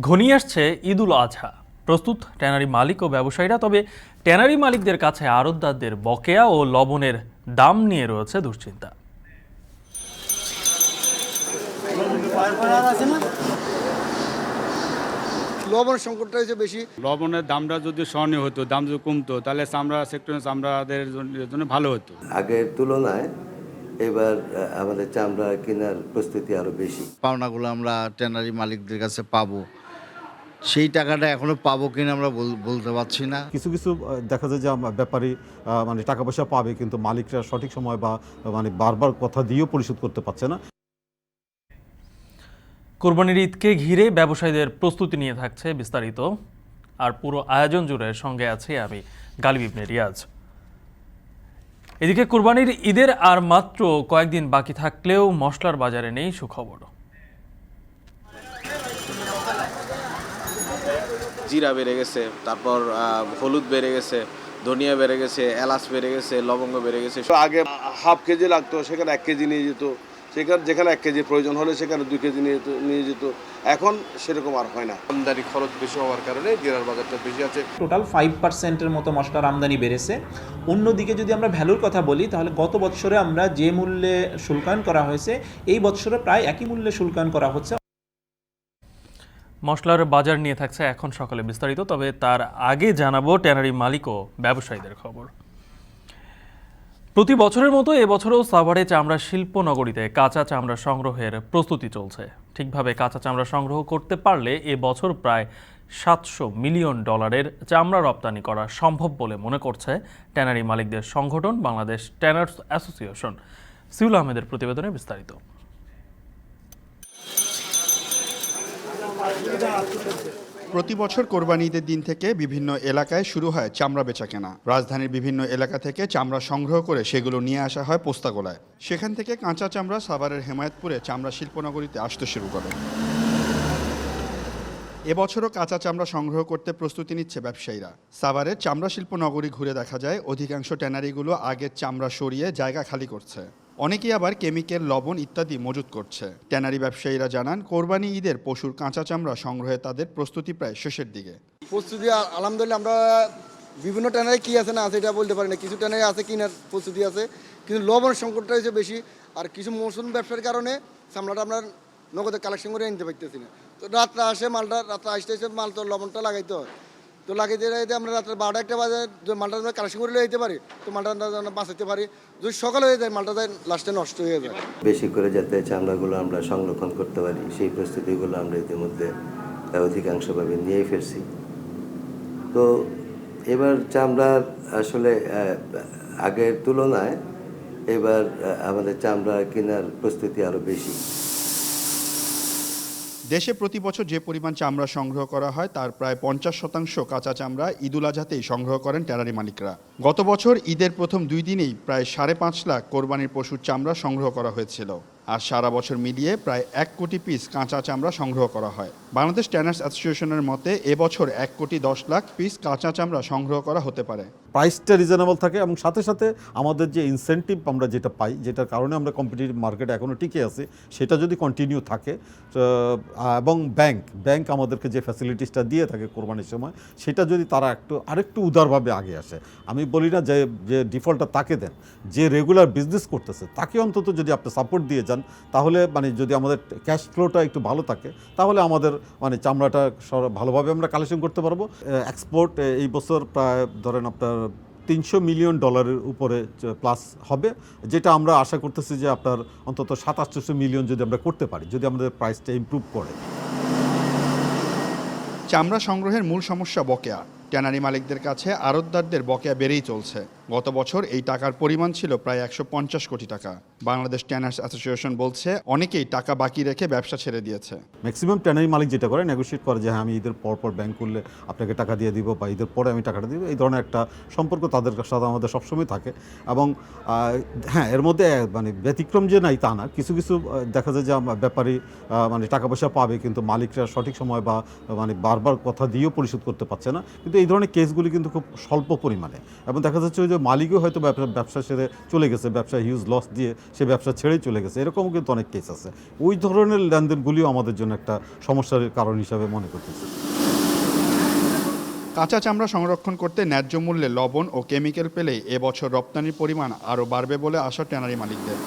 ঘনিয়ে আসছে ঈদুল আজহা। প্রস্তুত ট্যানারি মালিক ও ব্যবসায়ীরা, তবে ট্যানারি মালিকদের কাছে আড়তদারদের বকেয়া ও লবণের দাম নিয়ে রয়েছে দুশ্চিন্তা। লবণ সংকটটা হচ্ছে বেশি। লবণের দামটা যদি সহনীয় হতো, দাম যদি কমতো, তাহলে চামড়া সেক্টরে চামড়াদের জন্য ভালো হতো। আগের তুলনায় এবার আমাদের চামড়া কেনার প্রস্তুতি আরো বেশি। পাওনাগুলো আমরা ট্যানারি মালিকদের কাছে পাবো, সেই টাকাটা এখনো পাবো কিনা আমরা বলতে পারছি না। কিছু কিছু দেখা যায় যে ব্যাপারী মানে টাকা পয়সা পাবে, কিন্তু মালিকরা সঠিক সময় বা মানে বারবার কথা দিয়েও পরিশোধ করতে পারছে না। কোরবানির ঈদকে ঘিরে ব্যবসায়ীদের প্রস্তুতি নিয়ে থাকছে বিস্তারিত। আর পুরো আয়োজন জুড়ে সঙ্গে আছি আমি, গালিব ইবনে রিয়াজ। এদিকে কোরবানির ঈদের আর মাত্র কয়েকদিন বাকি থাকলেও মশলার বাজারে নেই সুখবর। জিরা বেড়ে গেছে, তারপর হলুদ বেড়ে গেছে, ধনিয়া বেড়ে গেছে, এলাচ বেড়ে গেছে, লবঙ্গ বেড়ে গেছে। আগে হাফ কেজি লাগতো, সেখানে 1 কেজি নিয়ে যেত। যেখানে 1 কেজি প্রয়োজন হলে সেখানে 2 কেজি নিয়ে যেত। এখন সেরকম আর হয় না। আমদানি খরচ বেশি হওয়ার কারণে জিরার বাজারটা বেশি আছে। টোটাল 5%-এর মতো মশলার আমদানি বেড়েছে। অন্যদিকে যদি আমরা ভ্যালুর কথা বলি, তাহলে গত বছরে আমরা যে মূল্যে শুল্কায়ন করা হয়েছে, এই বছরে প্রায় একই মূল্যে শুল্কায়ন করা হচ্ছে। মশলার বাজার নিয়ে থাকছে এখন সকালে বিস্তারিত, তবে তার আগে জানাবো ট্যানারি মালিক ও ব্যবসায়ীদের খবর। প্রতি বছরের মতো এবছরও সাভারে চামড়া শিল্প নগরীতে কাঁচা চামড়া সংগ্রহের প্রস্তুতি চলছে। ঠিকভাবে কাঁচা চামড়া সংগ্রহ করতে পারলে এবছর প্রায় $700 মিলিয়ন চামড়া রপ্তানি করা সম্ভব বলে মনে করছে ট্যানারি মালিকদের সংগঠন বাংলাদেশ ট্যানার্স অ্যাসোসিয়েশন। সিউল আহমেদের প্রতিবেদনে বিস্তারিত। প্রতি বছর কোরবানি ঈদের দিন থেকে বিভিন্ন এলাকায় শুরু হয় চামড়া বেচাকেনা। রাজধানীর বিভিন্ন এলাকা থেকে চামড়া সংগ্রহ করে সেগুলো নিয়ে আসা হয় পোস্তাগোলায়। সেখান থেকে কাঁচা চামড়া সাভারের হেমায়েতপুরে চামড়া শিল্পনগরীতে আসতে শুরু করে। এবছরও কাঁচা চামড়া সংগ্রহ করতে প্রস্তুতি নিচ্ছে ব্যবসায়ীরা। সাভারের চামড়া শিল্প নগরী ঘুরে দেখা যায় অধিকাংশ ট্যানারিগুলো আগের চামড়া সরিয়ে জায়গা খালি করছে। অনেকেই আবার কেমিক্যাল, লবণ ইত্যাদি মজুত করছে। ট্যানারি ব্যবসায়ীরা জানান, কোরবানি ঈদের পশুর কাঁচা চামড়া সংগ্রহে তাদের প্রস্তুতি প্রায় শেষের দিকে। প্রস্তুতি আলহামদুলিল্লাহ আমরা বিভিন্ন ট্যানারি কি আছে না আছে এটা বলতে পারি না। কিছু ট্যানারি আছে কিনার প্রস্তুতি আছে, কিন্তু লবণ সংকটটা হচ্ছে বেশি। আর কিছু মৌসুম ব্যবসার কারণে চামড়াটা আমরা নগদে কালেকশন করে নিতে পারতেছি না। তো রাত্রে আসে মালটা, রাত্রে আসতে এসে মাল তো লবণটা লাগাইতে হয়। তো লাগাইতে লাগাইতে আমরা রাত্রে 12-1 বাজে মালটা আমরা কালেকশন করে যেতে পারি, তো মালটা আমরা বাঁচাতে পারি। যদি সকালে হয়ে যায় মালটা লাস্টে নষ্ট হয়ে যায়। বেশি করে যাতে চামড়াগুলো আমরা সংরক্ষণ করতে পারি, সেই প্রস্তুতিগুলো আমরা ইতিমধ্যে অধিকাংশভাবে নিয়ে ফেলছি। তো এবার চামড়ার আসলে আগের তুলনায় এবার আমাদের চামড়া কেনার প্রস্তুতি আরো বেশি। দেশে প্রতি বছর যে পরিমাণ চামড়া সংগ্রহ করা হয় তার প্রায় 50% কাঁচা চামড়া ঈদুল আজহাতেই সংগ্রহ করেন ট্যানারি মালিকরা। গত বছর ঈদের প্রথম 2 দিনেই প্রায় 5.5 লাখ কোরবানির পশুর চামড়া সংগ্রহ করা হয়েছিল। আর সারা বছর মিলিয়ে প্রায় 1 কোটি পিস কাঁচা চামড়া সংগ্রহ করা হয়। বাংলাদেশ ট্যানার্স অ্যাসোসিয়েশনের মতে এবছর 1,10,00,000 পিস কাঁচা চামড়া সংগ্রহ করা হতে পারে। প্রাইসটা রিজনেবল থাকে এবং সাথে সাথে আমাদের যে ইনসেন্টিভ আমরা যেটা পাই, যেটার কারণে আমরা কম্পিটিটিভ মার্কেটে এখনও টিকে আছি, সেটা যদি কন্টিনিউ থাকে এবং ব্যাংক আমাদেরকে যে ফ্যাসিলিটিসটা দিয়ে থাকে কোরবানির সময়, সেটা যদি তারা আরেকটু উদারভাবে আগে আসে। আমি বলি না যে ডিফল্টটা তাকে দেন, যে রেগুলার বিজনেস করতেছে তাকে অন্তত যদি আপনি সাপোর্ট দিয়ে যান, তাহলে মানে যদি আমাদের ক্যাশ ফ্লোটা একটু ভালো থাকে, তাহলে আমাদের মানে চামড়াটা ভালোভাবে আমরা কালেকশন করতে পারবো। এক্সপোর্ট এই বছর প্রায় ধরেন আপনার $300 মিলিয়ন উপরে প্লাস হবে, যেটা আমরা আশা করতেছি যে আপনার অন্তত 700-800 মিলিয়ন যদি আমরা করতে পারি, যদি আমাদের প্রাইসটা ইমপ্রুভ করে। চামড়া সংগ্রহের মূল সমস্যা বকেয়া। ট্যানারি মালিকদের কাছে আড়তদারদের বকেয়া বেড়েই চলছে। গত বছর এই টাকার পরিমাণ ছিল প্রায় 150 কোটি টাকা। বাংলাদেশ ট্যানার্স অ্যাসোসিয়েশন বলছে অনেকেই টাকা বাকি রেখে ব্যবসা ছেড়ে দিয়েছে। ম্যাক্সিমাম ট্যানারি মালিক যেটা করে, নেগোশিয়েট করে যে হ্যাঁ আমি ঈদের পর ব্যাংক করলে আপনাকে টাকা দিয়ে দিব, বা ঈদের পরে আমি টাকাটা দিব। এই ধরনের একটা সম্পর্ক তাদের সাথে আমাদের সবসময় থাকে। এবং হ্যাঁ, এর মধ্যে মানে ব্যতিক্রম যে নাই তা না। কিছু কিছু দেখা যায় যে ব্যাপারী মানে টাকা পয়সা পাবে, কিন্তু মালিকরা সঠিক সময় বা মানে বারবার কথা দিয়েও পরিশোধ করতে পারছে না। কিন্তু এই ধরনের কেসগুলি কিন্তু খুব স্বল্প পরিমাণে, এবং দেখা যাচ্ছে যে মালিকও হয়তো ব্যবসা ছেড়ে চলে গেছে, ব্যবসা হিউজ লস দিয়ে সে ব্যবসা ছেড়েই চলে গেছে, এরকমও কিন্তু অনেক কেস আছে। ওই ধরনের লেনদেনগুলিও আমাদের জন্য একটা সমস্যার কারণ হিসাবে মনে করতেছি। কাঁচা চামড়া সংরক্ষণ করতে ন্যায্য মূল্যে লবণ ও কেমিক্যাল পেলে এবছর রপ্তানির পরিমাণ আরও বাড়বে বলে আশা ট্যানারি মালিকদের।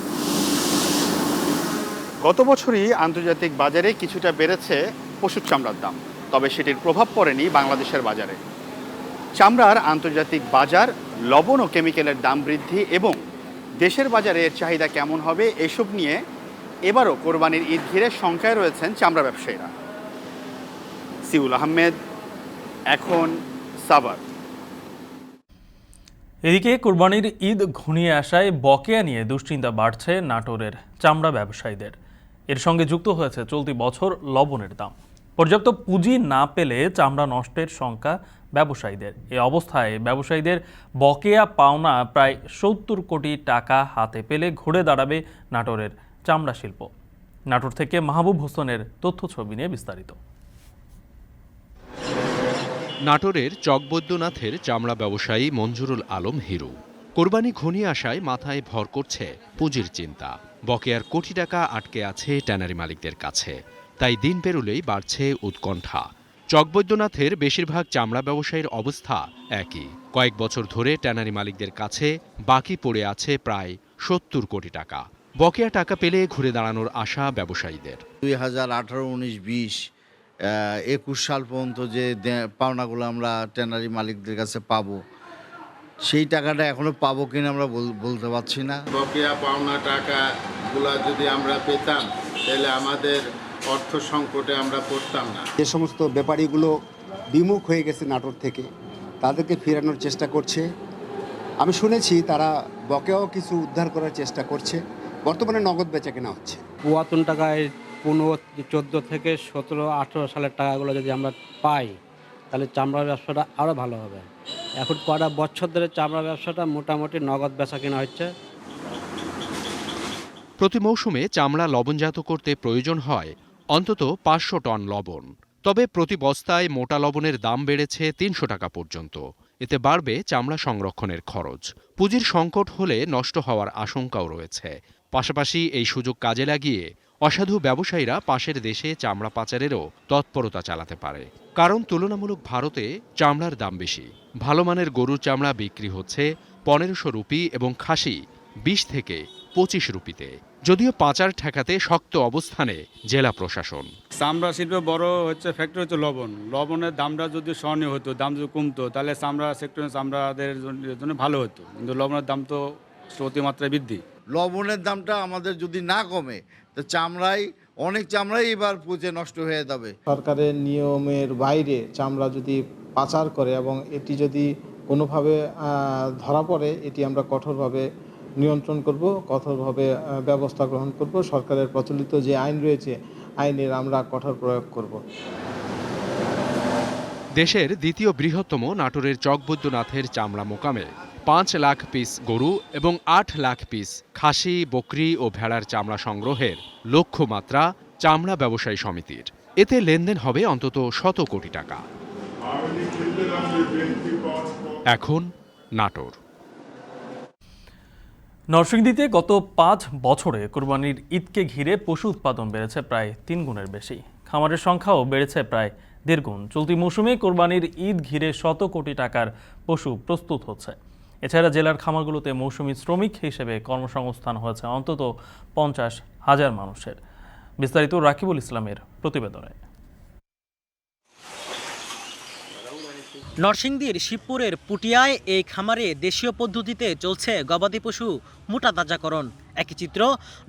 গত বছরই আন্তর্জাতিক বাজারে কিছুটা বেড়েছে পশুর চামড়ার দাম, তবে সেটির প্রভাব পড়েনি বাংলাদেশের বাজারে। চামড়ার আন্তর্জাতিক বাজার, লবণ ও কেমিক্যালের দাম বৃদ্ধি এবং দেশের বাজারে এর চাহিদা কেমন হবে এসব নিয়ে এবারও কোরবানির ঈদ ঘিরে শঙ্কায় রয়েছেন চামড়া ব্যবসায়ীরা। সিউল আহমেদ, এখন সাভার। এদিকে কোরবানির ঈদ ঘনিয়ে আসায় বকেয়া নিয়ে দুশ্চিন্তা বাড়ছে নাটোরের চামড়া ব্যবসায়ীদের। এর সঙ্গে যুক্ত হয়েছে চলতি বছর লবণের দাম। পর্যাপ্ত পুঁজি না পেলে চামড়া নষ্টের শঙ্কা ব্যবসায়ীদের। এই অবস্থায় ব্যবসায়ীদের বকেয়া পাওনা প্রায় ৭০ কোটি টাকা হাতে পেলে ঘুরে দাঁড়াবে নাটোরের চামড়া শিল্প। নাটোর থেকে মাহবুব হোসেনের তথ্য ছবি নিয়ে বিস্তারিত। নাটোরের চকবৈদ্যনাথের চামড়া ব্যবসায়ী মঞ্জুরুল আলম হিরু। কোরবানি ঘনিয়ে আসায় মাথায় ভর করছে পুঁজির চিন্তা। বকেয়ার কোটি টাকা আটকে আছে ট্যানারি মালিকদের কাছে, তাই দিন পেরোলেই বাড়ছে উৎকণ্ঠা। চকবৈদ্যনাথের বেশিরভাগ চামড়া ব্যবসায়ীর অবস্থা একই। কয়েক বছর ধরে ট্যানারি মালিকদের কাছে বাকি পড়ে আছে প্রায় ৭০ কোটি টাকা। বকেয়া টাকা পেলে ঘুরে দাঁড়ানোর আশা ব্যবসায়ীদের। 2018, 19, 20, 21 সাল পর্যন্ত যে পাওনাগুলো আমরা ট্যানারি মালিকদের কাছে পাবো, সেই টাকাটা এখনো পাবো কিনা আমরা বলতে পারছি না। বকেয়া পাওনা টাকাগুলো যদি আমরা পেতাম তাহলে আমাদের অর্থ সংকটে আমরা পড়তাম না। যে সমস্ত ব্যাপারীগুলো বিমুখ হয়ে গেছে নাটোর থেকে, তাদেরকে ফেরানোর চেষ্টা করছে। আমি শুনেছি তারা বকেয়াও কিছু উদ্ধার করার চেষ্টা করছে। বর্তমানে নগদ বেচা কেনা হচ্ছে। পুরাতন টাকায় 15, 14 থেকে 17, 18 সালের টাকাগুলো যদি আমরা পাই তাহলে চামড়া ব্যবসাটা আরও ভালো হবে। এখন কটা বছর ধরে চামড়া ব্যবসাটা মোটামুটি নগদ বেচা কেনা হচ্ছে। প্রতি মৌসুমে চামড়া লবণজাত করতে প্রয়োজন হয় অন্তত 500 টন লবণ। তবে প্রতি বস্তায় মোটা লবণের দাম বেড়েছে 300 টাকা পর্যন্ত। এতে বাড়বে চামড়া সংরক্ষণের খরচ। পুঁজির সংকট হলে নষ্ট হওয়ার আশঙ্কাও রয়েছে। পাশাপাশি এই সুযোগ কাজে লাগিয়ে অসাধু ব্যবসায়ীরা পাশের দেশে চামড়া পাচারেরও তৎপরতা চালাতে পারে। কারণ তুলনামূলক ভারতে চামড়ার দাম বেশি। ভালো মানের গরুর চামড়া বিক্রি হচ্ছে 1500 রুপি এবং খাসি 20 থেকে 25 রুপিতে। যদিও পাচার ঠেকাতে শক্ত অবস্থানে জেলা প্রশাসন। চামড়া শিল্পের বড় ফ্যাক্টরি হচ্ছে লবণ। লবণের দামটা যদি সহনীয় হতো, দাম যদি কমতো, তাহলে চামড়া সেক্টরে চামড়াদের জন্য ভালো হতো। কিন্তু লবণের দাম তো অতিমাত্রায় বৃদ্ধি। লবণের দামটা আমাদের যদি না কমে তো অনেক চামড়াই এবার পচে নষ্ট হয়ে যাবে। সরকারের নিয়মের বাইরে চামড়া যদি পাচার করে এবং এটি যদি কোনোভাবে ধরা পড়ে, এটি আমরা কঠোরভাবে নিয়ন্ত্রণ করব, কঠোরভাবে ব্যবস্থা গ্রহণ করব। সরকারের প্রচলিত যে আইন রয়েছে, আইনের আমরা কঠোর প্রয়োগ করব। দেশের দ্বিতীয় বৃহত্তম নাটোরের চকবৈদ্যনাথের চামড়া মোকামে 5 লাখ পিস গরু এবং 8 লাখ পিস খাসি, বকরি ও ভেড়ার চামড়া সংগ্রহের লক্ষ্যমাত্রা চামড়া ব্যবসায়ী সমিতির। এতে লেনদেন হবে অন্তত 100 কোটি টাকা। এখন নাটোর। নরসিংদীতে গত 5 বছরে কোরবানির ঈদকে ঘিরে পশু উৎপাদন বেড়েছে প্রায় 3 গুণের বেশি। খামারের সংখ্যাও বেড়েছে প্রায় 1.5 গুণ। চলতি মৌসুমে কোরবানির ঈদ ঘিরে 100 কোটি টাকার পশু প্রস্তুত হচ্ছে। এছাড়া জেলার খামারগুলোতে মৌসুমী শ্রমিক হিসেবে কর্মসংস্থান হয়েছে অন্তত 50,000 মানুষের। বিস্তারিত রাকিবুল ইসলামের প্রতিবেদনে। নরসিংদীর শিবপুরের পুটিয়ায় এই খামারে দেশীয় পদ্ধতিতে চলছে গবাদি পশু মোটা তাজাকরণ। একই চিত্র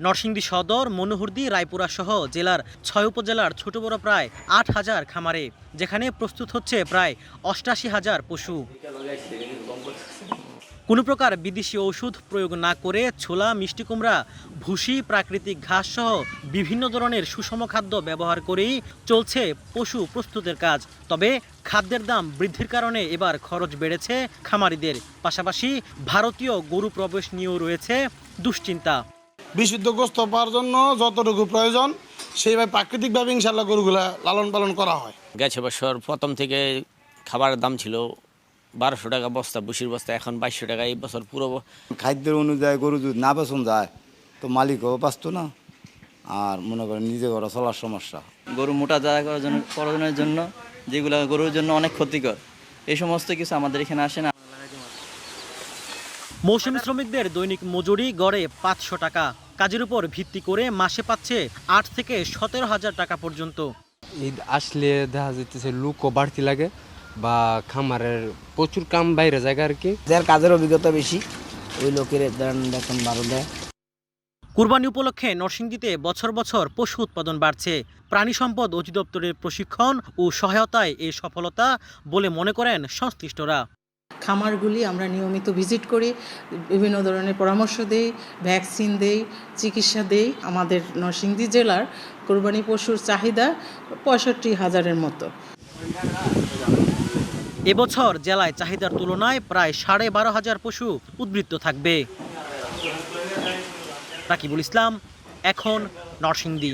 নরসিংদী সদর, মনোহরদী, রায়পুরা সহ জেলার 6 উপজেলার ছোট বড় প্রায় 8,000 খামারে, যেখানে প্রস্তুত হচ্ছে প্রায় 88,000 পশু। কোনো প্রকার বিদেশি ওষুধ প্রয়োগ না করে ছোলা, মিষ্টি কুমড়া, ভুসি, প্রাকৃতিক ঘাস সহ বিভিন্ন ধরনের সুষম খাদ্য ব্যবহার করেই চলছে পশু প্রস্তুতের কাজ। তবে খাদ্যের দাম বৃদ্ধির কারণে এবার খরচ বেড়েছে খামারিদের। পাশাপাশি ভারতীয় গরু প্রবেশ নিয়েও রয়েছে দুশ্চিন্তা। বিশুদ্ধ গোশত পাওয়ার জন্য যতটুকু প্রয়োজন সেইভাবে প্রাকৃতিকভাবে ইনশাল্লাহ গরুগুলা লালন পালন করা হয়। গেছে বছর প্রথম থেকে খাবারের দাম ছিল 1200 টাকা বস্তা, ভুসির বস্তা, এখন 2200 টাকা। এই বছর পুরো খাদ্যের অনুযায়ী গরু যদি না বেচন যায় তো মালিকও বাঁচত না, আর মনে করেন নিজে ঘরে চলার সমস্যা। গরু মোটা জায়গা করার জন্য যেগুলো গরুর জন্য অনেক ক্ষতিকর, এই সমস্ত কিছু আমাদের এখানে আসে না। মৌসুমী শ্রমিকদের দৈনিক মজুরি গড়ে 500 টাকা, কাজের উপর ভিত্তি করে মাসে পাচ্ছে 8 থেকে 17,000 টাকা পর্যন্ত। ঈদ আসলে দেখা যাইতেছে লোকও বাড়তি লাগে বা খামারের প্রচুর কাম বাইরে জায়গা আর কি, যার কাজের অভিজ্ঞতা বেশি ওই লোকের বেতন ভালো দেয়। কুরবানি উপলক্ষে নরসিংদীতে বছর বছর পশু উৎপাদন বাড়ছে। প্রাণী সম্পদ অধিদপ্তরের প্রশিক্ষণ ও সহায়তায় এই সফলতা বলে মনে করেন সংশ্লিষ্টরা। খামারগুলি আমরা নিয়মিত ভিজিট করি, বিভিন্ন ধরনের পরামর্শ দেই, ভ্যাকসিন দেই, চিকিৎসা দেই। আমাদের নরসিংদী জেলার কোরবানি পশুর চাহিদা 65,000-এর মতো। এবছর জেলায় চাহিদার তুলনায় প্রায় 12,500 পশু উদ্বৃত্ত থাকবে। রাকিবুল ইসলাম, এখন নরসিংদী।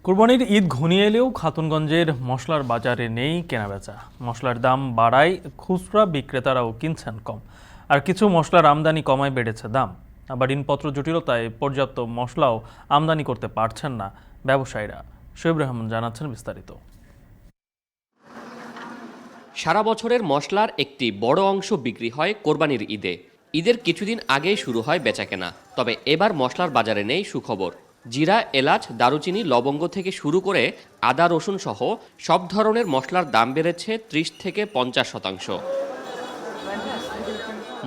কুরবানির ঈদ ঘনিয়ে এলেও খাতুনগঞ্জের মশলার বাজারে নেই কেনাবেচা। মশলার দাম বাড়ায় খুচরা বিক্রেতারাও কিনছেন কম, আর কিছু মশলার আমদানি কমায় বেড়েছে দাম। আবার ঋণপত্র জটিলতায় পর্যাপ্ত মশলাও আমদানি করতে পারছেন না ব্যবসায়ীরা। শোয়েব রহমান জানাচ্ছেন বিস্তারিত। সারা বছরের মশলার একটি বড় অংশ বিক্রি হয় কোরবানির ঈদে। ঈদের কিছুদিন আগেই শুরু হয় বেচাকেনা। তবে এবার মশলার বাজারে নেই সুখবর। জিরা, এলাচ, দারুচিনি, লবঙ্গ থেকে শুরু করে আদা, রসুন সহ সব ধরনের মশলার দাম বেড়েছে 30 থেকে 50%।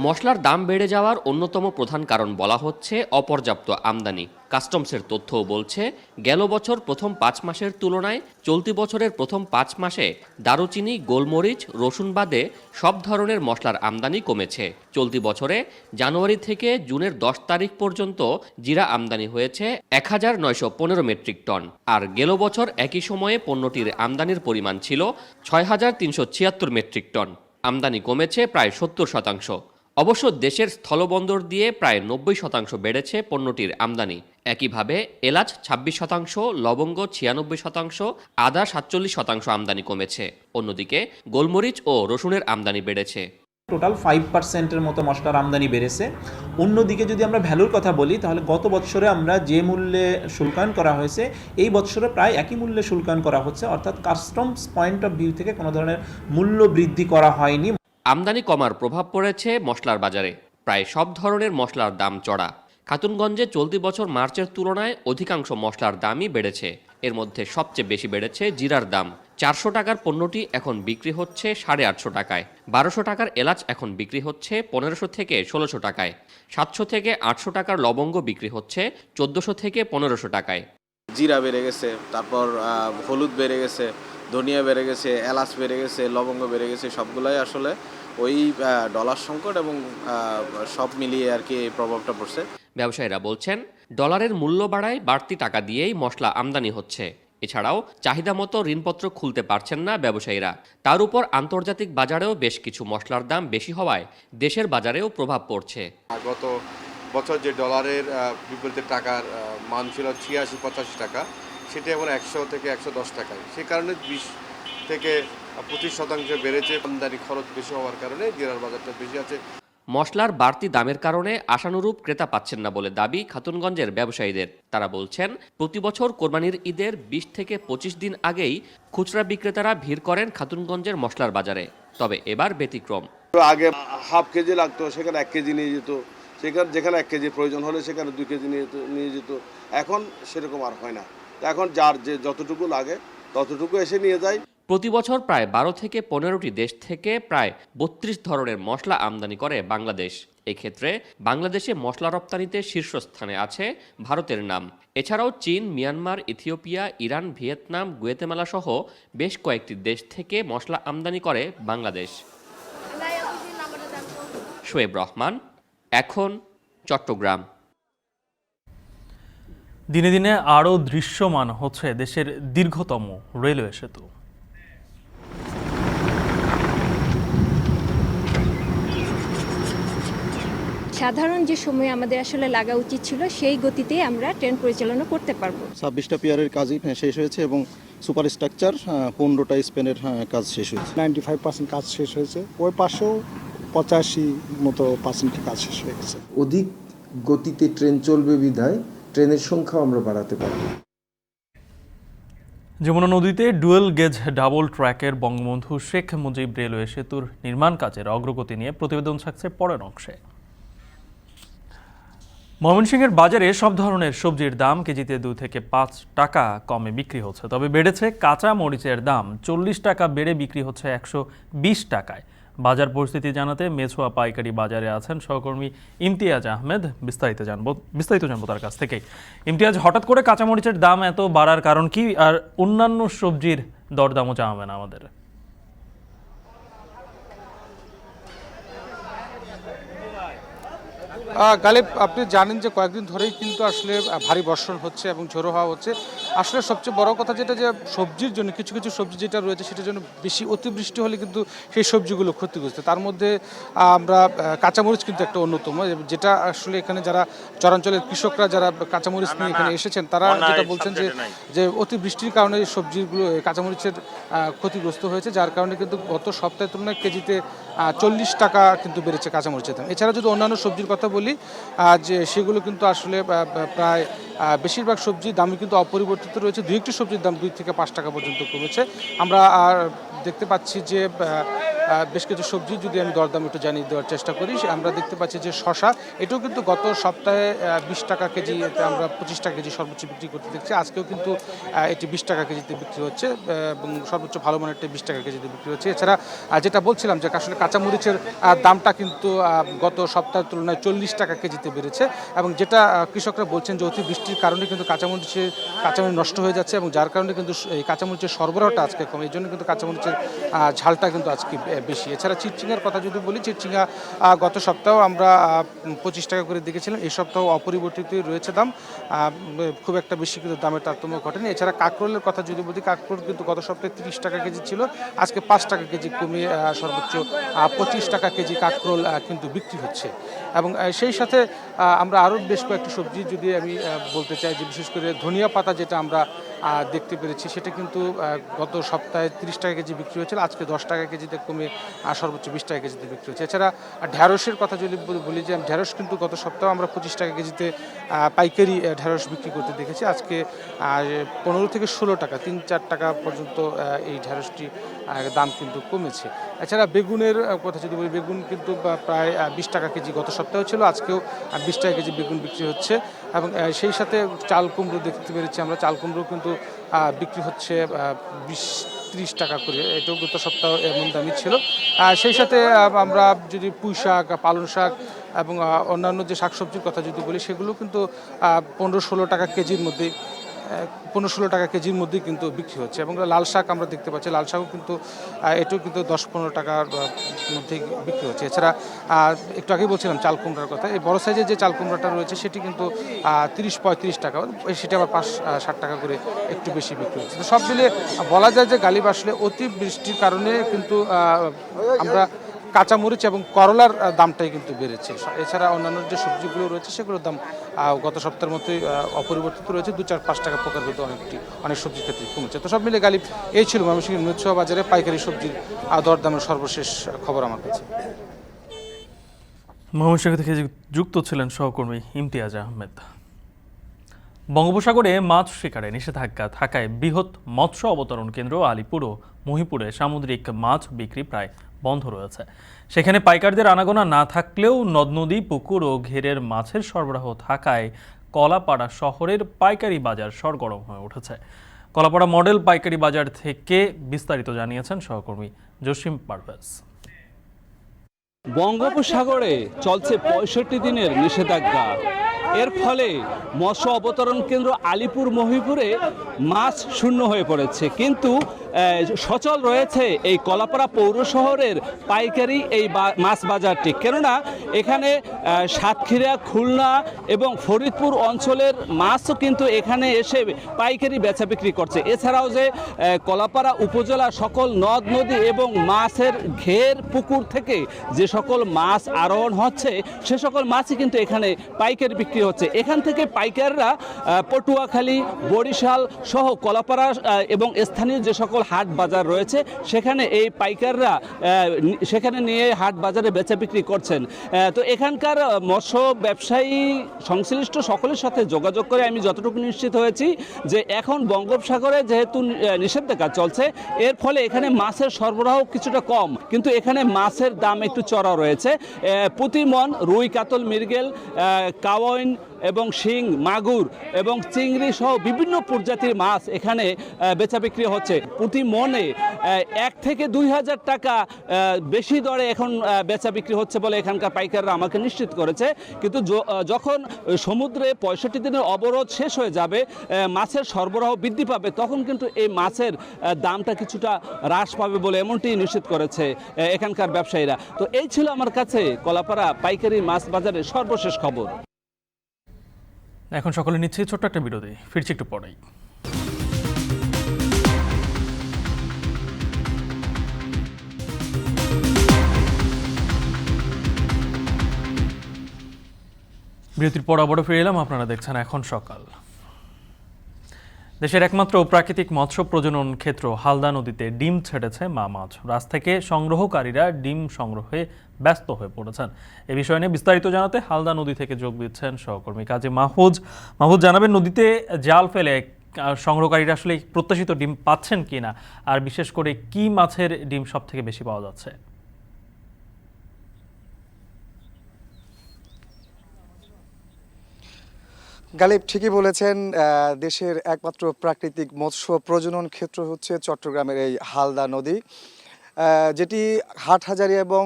মশলার দাম বেড়ে যাওয়ার অন্যতম প্রধান কারণ বলা হচ্ছে অপর্যাপ্ত আমদানি। কাস্টমসের তথ্যও বলছে, গেল বছর প্রথম 5 মাসের তুলনায় চলতি বছরের প্রথম 5 মাসে দারুচিনি, গোলমরিচ, রসুন বাদে সব ধরনের মশলার আমদানি কমেছে। চলতি বছরে জানুয়ারি থেকে জুনের 10 তারিখ পর্যন্ত জিরা আমদানি হয়েছে 1915 মেট্রিক টন, আর গেল বছর একই সময়ে পণ্যটির আমদানির পরিমাণ ছিল 6,376 মেট্রিক টন। আমদানি কমেছে প্রায় 70%। অবশ্য দেশের স্থলবন্দর দিয়ে প্রায় 90% বেড়েছে পণ্যটির আমদানি। একইভাবে এলাচ 26%, লবঙ্গ 96%, আদা 47% আমদানি কমেছে। অন্যদিকে গোলমরিচ ও রসুনের আমদানি বেড়েছে। টোটাল 5%-এর মতো মশলার আমদানি বেড়েছে। অন্যদিকে যদি আমরা ভ্যালুর কথা বলি, তাহলে গত বছরে আমরা যে মূল্যে শুল্কায়ন করা হয়েছে এই বছরে প্রায় একই মূল্যে শুল্কায়ন করা হচ্ছে, অর্থাৎ কাস্টমস পয়েন্ট অফ ভিউ থেকে কোনো ধরনের মূল্য বৃদ্ধি করা হয়নি। আমদানি কমার প্রভাব পড়েছে মশলার বাজারে। প্রায় সব ধরনের মশলার দাম চড়া। খাতুনগঞ্জে চলতি বছর মার্চের তুলনায় অধিকাংশ মশলার দামই বেড়েছে। এর মধ্যে সবচেয়ে বেশি বেড়েছে জিরার দাম। 400 টাকার পণ্যটি এখন বিক্রি হচ্ছে 850 টাকায়। 1200 টাকার এলাচ এখন বিক্রি হচ্ছে 1500 থেকে 1600 টাকায়। 700 থেকে 800 টাকার লবঙ্গ বিক্রি হচ্ছে 1400 থেকে 1500 টাকায়। জিরা বেড়ে গেছে, তারপর হলুদ বেড়ে গেছে, ধনিয়া বেড়ে গেছে, এলাচ বেড়ে গেছে, লবঙ্গ বেড়ে গেছে। সবগুলাই আসলে ওই ডলার সংকট এবং সব মিলিয়ে আর কি এই প্রভাবটা পড়ছে। ব্যবসায়ীরা বলছেন, ডলারের মূল্য বাড়ায় বাড়তি টাকা দিয়েই মশলা আমদানি হচ্ছে। এছাড়াও চাহিদা মতো ঋণপত্র খুলতে পারছেন না ব্যবসায়ীরা। তার উপর আন্তর্জাতিক বাজারেও বেশ কিছু মশলার দাম বেশি হওয়ায় দেশের বাজারেও প্রভাব পড়ছে। গত বছর যে ডলারের বিপরীতে টাকার মান ছিল 86-85 টাকা, সেটা এখন 100 থেকে 110 টাকায়। সে কারণে 20 থেকে 25% বেড়েছে। আমদানি খরচ বেশি হওয়ার কারণে জিরার বাজারটা বেশি আছে। মশলার বাড়তি দামের কারণে আশানুরূপ ক্রেতা পাচ্ছেন না বলে দাবি খাতুনগঞ্জের ব্যবসায়ীদের। তারা বলছেন, প্রতি বছর কোরবানির ঈদের 20 থেকে 25 দিন আগেই খুচরা বিক্রেতারা ভিড় করেন খাতুনগঞ্জের মশলার বাজারে। তবে এবার ব্যতিক্রম। আগে হাফ কেজি লাগতো, সেখানে 1 কেজি নিয়ে যেত। যেখানে 1 কেজির প্রয়োজন হলে সেখানে 2 কেজি নিয়ে যেত। এখন সেরকম আর হয় না। এখন যার যে যতটুকু লাগে ততটুকু এসে নিয়ে যায়। প্রতি বছর প্রায় 12 থেকে 15টি দেশ থেকে প্রায় 32 ধরনের মশলা আমদানি করে বাংলাদেশ। এক্ষেত্রে বাংলাদেশে মশলা রপ্তানিতে শীর্ষস্থানে আছে ভারতের নাম। এছাড়াও চীন, Myanmar, Ethiopia, Iran, Vietnam, Guatemala সহ বেশ কয়েকটি দেশ থেকে মশলা আমদানি করে বাংলাদেশ। শোয়েব রহমান, এখন চট্টগ্রাম। দিনে দিনে আরও দৃশ্যমান হচ্ছে দেশের দীর্ঘতম রেলওয়ে সেতু। সাধারণ যে সময় আমাদের আসলে লাগা উচিত ছিল সেই গতিতে আমরা ট্রেন পরিচালনা করতে পারবো। 26টা পিয়ারের কাজই শেষ হয়েছে এবং সুপার স্ট্রাকচার 15টা স্পেনের কাজ শেষ হয়েছে। 95% কাজ শেষ হয়েছে, ওই পাশেও 85 মতো পার্সেন্টের কাজ শেষ হয়ে গেছে। অধিক গতিতে ট্রেন চলবে বিধায় ট্রেনের সংখ্যাও আমরা বাড়াতে পারব। যমুনা নদীতে ডুয়েল গেজ ডাবল ট্র্যাকের বঙ্গবন্ধু শেখ মুজিব রেলওয়ে সেতুর নির্মাণ কাজের অগ্রগতি নিয়ে প্রতিবেদন থাকছে পরের অংশে। ময়মনসিংহের বাজারে সব ধরনের সবজির দাম কেজিতে 2 থেকে 5 টাকা কমে বিক্রি হচ্ছে, তবে বেড়েছে কাঁচা মরিচের দাম। 40 টাকা বেড়ে বিক্রি হচ্ছে 120 টাকায়। বাজার পরিস্থিতি জানাতে মেছোয়া পাইকারি বাজারে আছেন সহকর্মী ইমতিয়াজ আহমেদ। বিস্তারিত জানবো তার কাছ থেকেই। ইমতিয়াজ, হঠাৎ করে কাঁচামরিচের দাম এত বাড়ার কারণ কি, আর অন্যান্য সবজির দরদামও জানাবে না আমাদের? গালিব, আপনি জানেন যে কয়েকদিন ধরেই কিন্তু আসলে ভারী বর্ষণ হচ্ছে এবং ঝোড়ো হাওয়া হচ্ছে। আসলে সবচেয়ে বড় কথা যেটা, যে সবজির জন্য কিছু কিছু সবজি যেটা রয়েছে সেটার জন্য বেশি অতিবৃষ্টি হলে কিন্তু সেই সবজিগুলো ক্ষতিগ্রস্ত। তার মধ্যে আমরা কাঁচামরিচ কিন্তু একটা অন্যতম, যেটা আসলে এখানে যারা চরাঞ্চলের কৃষকরা যারা কাঁচামরিচ নিয়ে এখানে এসেছেন তারা যেটা বলছেন যে অতিবৃষ্টির কারণে সবজিগুলো কাঁচামরিচের ক্ষতিগ্রস্ত হয়েছে, যার কারণে কিন্তু গত সপ্তাহের তুলনায় কেজিতে 40 টাকা কিন্তু বেড়েছে কাঁচামরিচের দাম। এছাড়া যদি অন্যান্য সবজির কথা বলি, যে সেগুলো কিন্তু আসলে প্রায় বেশিরভাগ সবজির দামই কিন্তু অপরিবর্তিত রয়েছে। 2-1টি সবজির দাম 2 থেকে 5 টাকা পর্যন্ত কমেছে। আমরা দেখতে পাচ্ছি যে বেশ কিছু সবজি যদি আমি দরদাম একটু জানিয়ে দেওয়ার চেষ্টা করি, আমরা দেখতে পাচ্ছি যে শশা, এটাও কিন্তু গত সপ্তাহে 20 টাকা কেজি, এতে আমরা 25 টাকা কেজি সর্বোচ্চ বিক্রি করতে দেখছি। আজকেও কিন্তু এটি 20 টাকা কেজিতে বিক্রি হচ্ছে এবং সর্বোচ্চ ভালো মানেরটা 20 টাকা কেজিতে বিক্রি হচ্ছে। এছাড়া যেটা বলছিলাম যে আসলে কাঁচামরিচের দামটা কিন্তু গত সপ্তাহের তুলনায় 40 টাকা কেজিতে বেড়েছে, এবং যেটা কৃষকরা বলছেন যে অতিবৃষ্টির কারণে কিন্তু কাঁচামরিচ নষ্ট হয়ে যাচ্ছে, এবং যার কারণে কিন্তু এই কাঁচামরিচের সরবরাহটা আজকে কম, এই জন্য কিন্তু কাঁচামরিচের ঝালটা কিন্তু আজকে বেশি। এছাড়া চিটচিঙ্গার কথা যদি বলি, চিটচিঙ্গা গত সপ্তাহেও আমরা 25 টাকা করে দেখেছিলাম, এই সপ্তাহ অপরিবর্তিতই রয়েছে দাম, খুব একটা বেশি কিন্তু দামের তারতম্য ঘটেনি। এছাড়া কাঁকরোলের কথা যদি বলি, কাঁকরোল কিন্তু গত সপ্তাহে 30 টাকা কেজি ছিল, আজকে 5 টাকা কেজি কমিয়ে সর্বোচ্চ 25 টাকা কেজি কাঁকরোল কিন্তু বিক্রি হচ্ছে। এবং সেই সাথে আমরা আরও বেশ কয়েকটি সবজি যদি আমি বলতে চাই, যে বিশেষ করে ধনিয়া পাতা যেটা আমরা দেখতে পেরেছি, সেটা কিন্তু গত সপ্তাহে 30 টাকা কেজি বিক্রি হয়েছিল, আজকে 10 টাকা কেজিতে কমে সর্বোচ্চ 20 টাকা কেজিতে বিক্রি হচ্ছে। এছাড়া ঢ্যাঁড়সের কথা যদি বলি, যে ঢ্যাঁড়স কিন্তু গত সপ্তাহে আমরা 25 টাকা কেজিতে পাইকারি ঢ্যাঁড়স বিক্রি করতে দেখেছি, আজকে 15 থেকে 16 টাকা, 3-4 টাকা পর্যন্ত এই ঢ্যাঁড়সটি দাম কিন্তু কমেছে। এছাড়া বেগুনের কথা যদি বলি, বেগুন কিন্তু প্রায় 20 টাকা কেজি গত সপ্তাহে ছিল, আজকেও 20 টাকা কেজি বেগুন বিক্রি হচ্ছে। এবং সেই সাথে চাল কুমড়ো দেখতে পেরেছি আমরা, চাল কুমড়ো কিন্তু বিক্রি হচ্ছে 20-30 টাকা করে, এটাও গত সপ্তাহ এমন দামই ছিল। সেই সাথে আমরা যদি পুঁই শাক, পালং শাক এবং অন্যান্য যে শাকসবজির কথা যদি বলি, সেগুলো কিন্তু 15-16 টাকা কেজির মধ্যে 15-16 টাকা কেজির মধ্যেই কিন্তু বিক্রি হচ্ছে। এবং লাল শাক আমরা দেখতে পাচ্ছি, লাল শাকও কিন্তু এটাও কিন্তু 10-15 টাকার মধ্যেই বিক্রি হচ্ছে। এছাড়া একটু আগেই বলছিলাম চাল কুমড়ার কথা, এই বড় সাইজের যে চাল কুমড়াটা রয়েছে সেটি কিন্তু 30-35 টাকা, সেটা আবার 5-60 টাকা করে একটু বেশি বিক্রি হচ্ছে। তো সব মিলিয়ে বলা যায় যে গালিব আসলে অতিবৃষ্টির কারণে কিন্তু আমরা কাঁচামরিচ এবং করলার দামটাই কিন্তু বেড়েছে। এছাড়া অন্যান্য যে সবজিগুলো রয়েছে সেগুলোর দাম গত সপ্তাহের মতোই অপরিবর্তিত রয়েছে, 2-4-5 টাকা প্রকারভেদ অনেক সবজির ক্ষেত্রে কমেছে। তো সব মিলে গালিব এই ছিল ময়মনসিংহের মেছোয়া বাজারে পাইকারি সবজির দরদামের সর্বশেষ খবর আমার কাছে। ময়মনসিংহ থেকে যুক্ত ছিলেন সহকর্মী ইমতিয়াজ আহমেদ। বঙ্গোপসাগরে মাছ শিকারে নিষেধাজ্ঞা থাকায় বৃহৎ মৎস্য অবতরণ কেন্দ্র আলিপুর ও মহিপুরে সামুদ্রিক মাছ বিক্রি প্রায় বন্ধ রয়েছে। সেখানে পাইকারদের আনাগোনা না থাকলেও নদ নদী, পুকুর ও ঘেরের মাছের সরবরাহ থাকায় কলাপাড়া শহরের পাইকারি বাজার সরগরম হয়ে উঠেছে। কলাপাড়া মডেল পাইকারি বাজার থেকে বিস্তারিত জানিয়েছেন সহকর্মী জসিম পারভেজ। বঙ্গোপসাগরে চলছে 65 দিনের নিষেধাজ্ঞা। এর ফলে মৎস্য অবতরণ কেন্দ্র আলিপুর মহিপুরে মাছ শূন্য হয়ে পড়েছে, কিন্তু সচল রয়েছে এই কলাপাড়া পৌর শহরের পাইকারি এই মাছ বাজারটি। কেননা এখানে সাতক্ষীরা, খুলনা এবং ফরিদপুর অঞ্চলের মাছও কিন্তু এখানে এসে পাইকারি বেচা বিক্রি করছে। এছাড়াও যে কলাপাড়া উপজেলা সকল নদ নদী এবং মাছের ঘের পুকুর থেকে যে সকল মাছ আরোহণ হচ্ছে সে সকল মাছই কিন্তু এখানে পাইকারি বিক্রি হচ্ছে। এখান থেকে পাইকাররা পটুয়াখালী, বরিশাল সহ কলাপাড়া এবং স্থানীয় যে সকল হাট বাজার রয়েছে সেখানে এই পাইকাররা সেখানে নিয়ে হাট বাজারে বেচা বিক্রি করছেন। তো এখানকার মৎস্য ব্যবসায়ী সংশ্লিষ্ট সকলের সাথে যোগাযোগ করে আমি যতটুকু নিশ্চিত হয়েছি যে এখন বঙ্গোপসাগরে যেহেতু নিষেধাজ্ঞা চলছে, এর ফলে এখানে মাছের সরবরাহ কিছুটা কম, কিন্তু এখানে মাছের দাম একটু চড়া রয়েছে। প্রতি মন রুই, কাতল, মৃগেল, কাওয়াইন এবং শিং, মাগুর এবং চিংড়ি সহ বিভিন্ন প্রজাতির মাছ এখানে বেচা বিক্রি হচ্ছে। প্রতি মনে 1 থেকে 2,000 টাকা বেশি দরে এখন বেচা বিক্রি হচ্ছে বলে এখানকার পাইকাররা আমাকে নিশ্চিত করেছে। কিন্তু যখন সমুদ্রে 65 দিনের অবরোধ শেষ হয়ে যাবে, মাছের সরবরাহ বৃদ্ধি পাবে, তখন কিন্তু এই মাছের দামটা কিছুটা হ্রাস পাবে বলে এমনটি নিশ্চিত করেছে এখানকার ব্যবসায়ীরা। তো এই ছিল আমার কাছে কলাপাড়া পাইকারি মাছ বাজারের সর্বশেষ খবর। এখন সকলে নিচ্ছে ছোট্ট একটা বিরতি, ফিরছি একটু পরেই। বিরতির পর আবারও ফিরে এলাম, আপনারা দেখছেন এখন সকাল। দেশের একমাত্র প্রাকৃতিক মৎস্য প্রজনন ক্ষেত্র হালদা নদীতে ডিম ছেড়েছে মা মাছ। রাজ থেকে সংগ্রহকারীরা ডিম সংগ্রহে ব্যস্ত হয়ে পড়েছেন। এ বিষয় নিয়ে বিস্তারিত জানাতে হালদা নদী থেকে যোগ দিচ্ছেন সহকর্মী কাজী মাহফুজ। জানাবেন, নদীতে জাল ফেলে সংগ্রহকারীরা আসলে প্রত্যাশিত ডিম পাচ্ছেন কিনা, আর বিশেষ করে কি মাছের ডিম সব থেকে বেশি পাওয়া যাচ্ছে? গালিব ঠিকই বলেছেন, দেশের একমাত্র প্রাকৃতিক মৎস্য প্রজনন ক্ষেত্র হচ্ছে চট্টগ্রামের এই হালদা নদী, যেটি হাটহাজারী এবং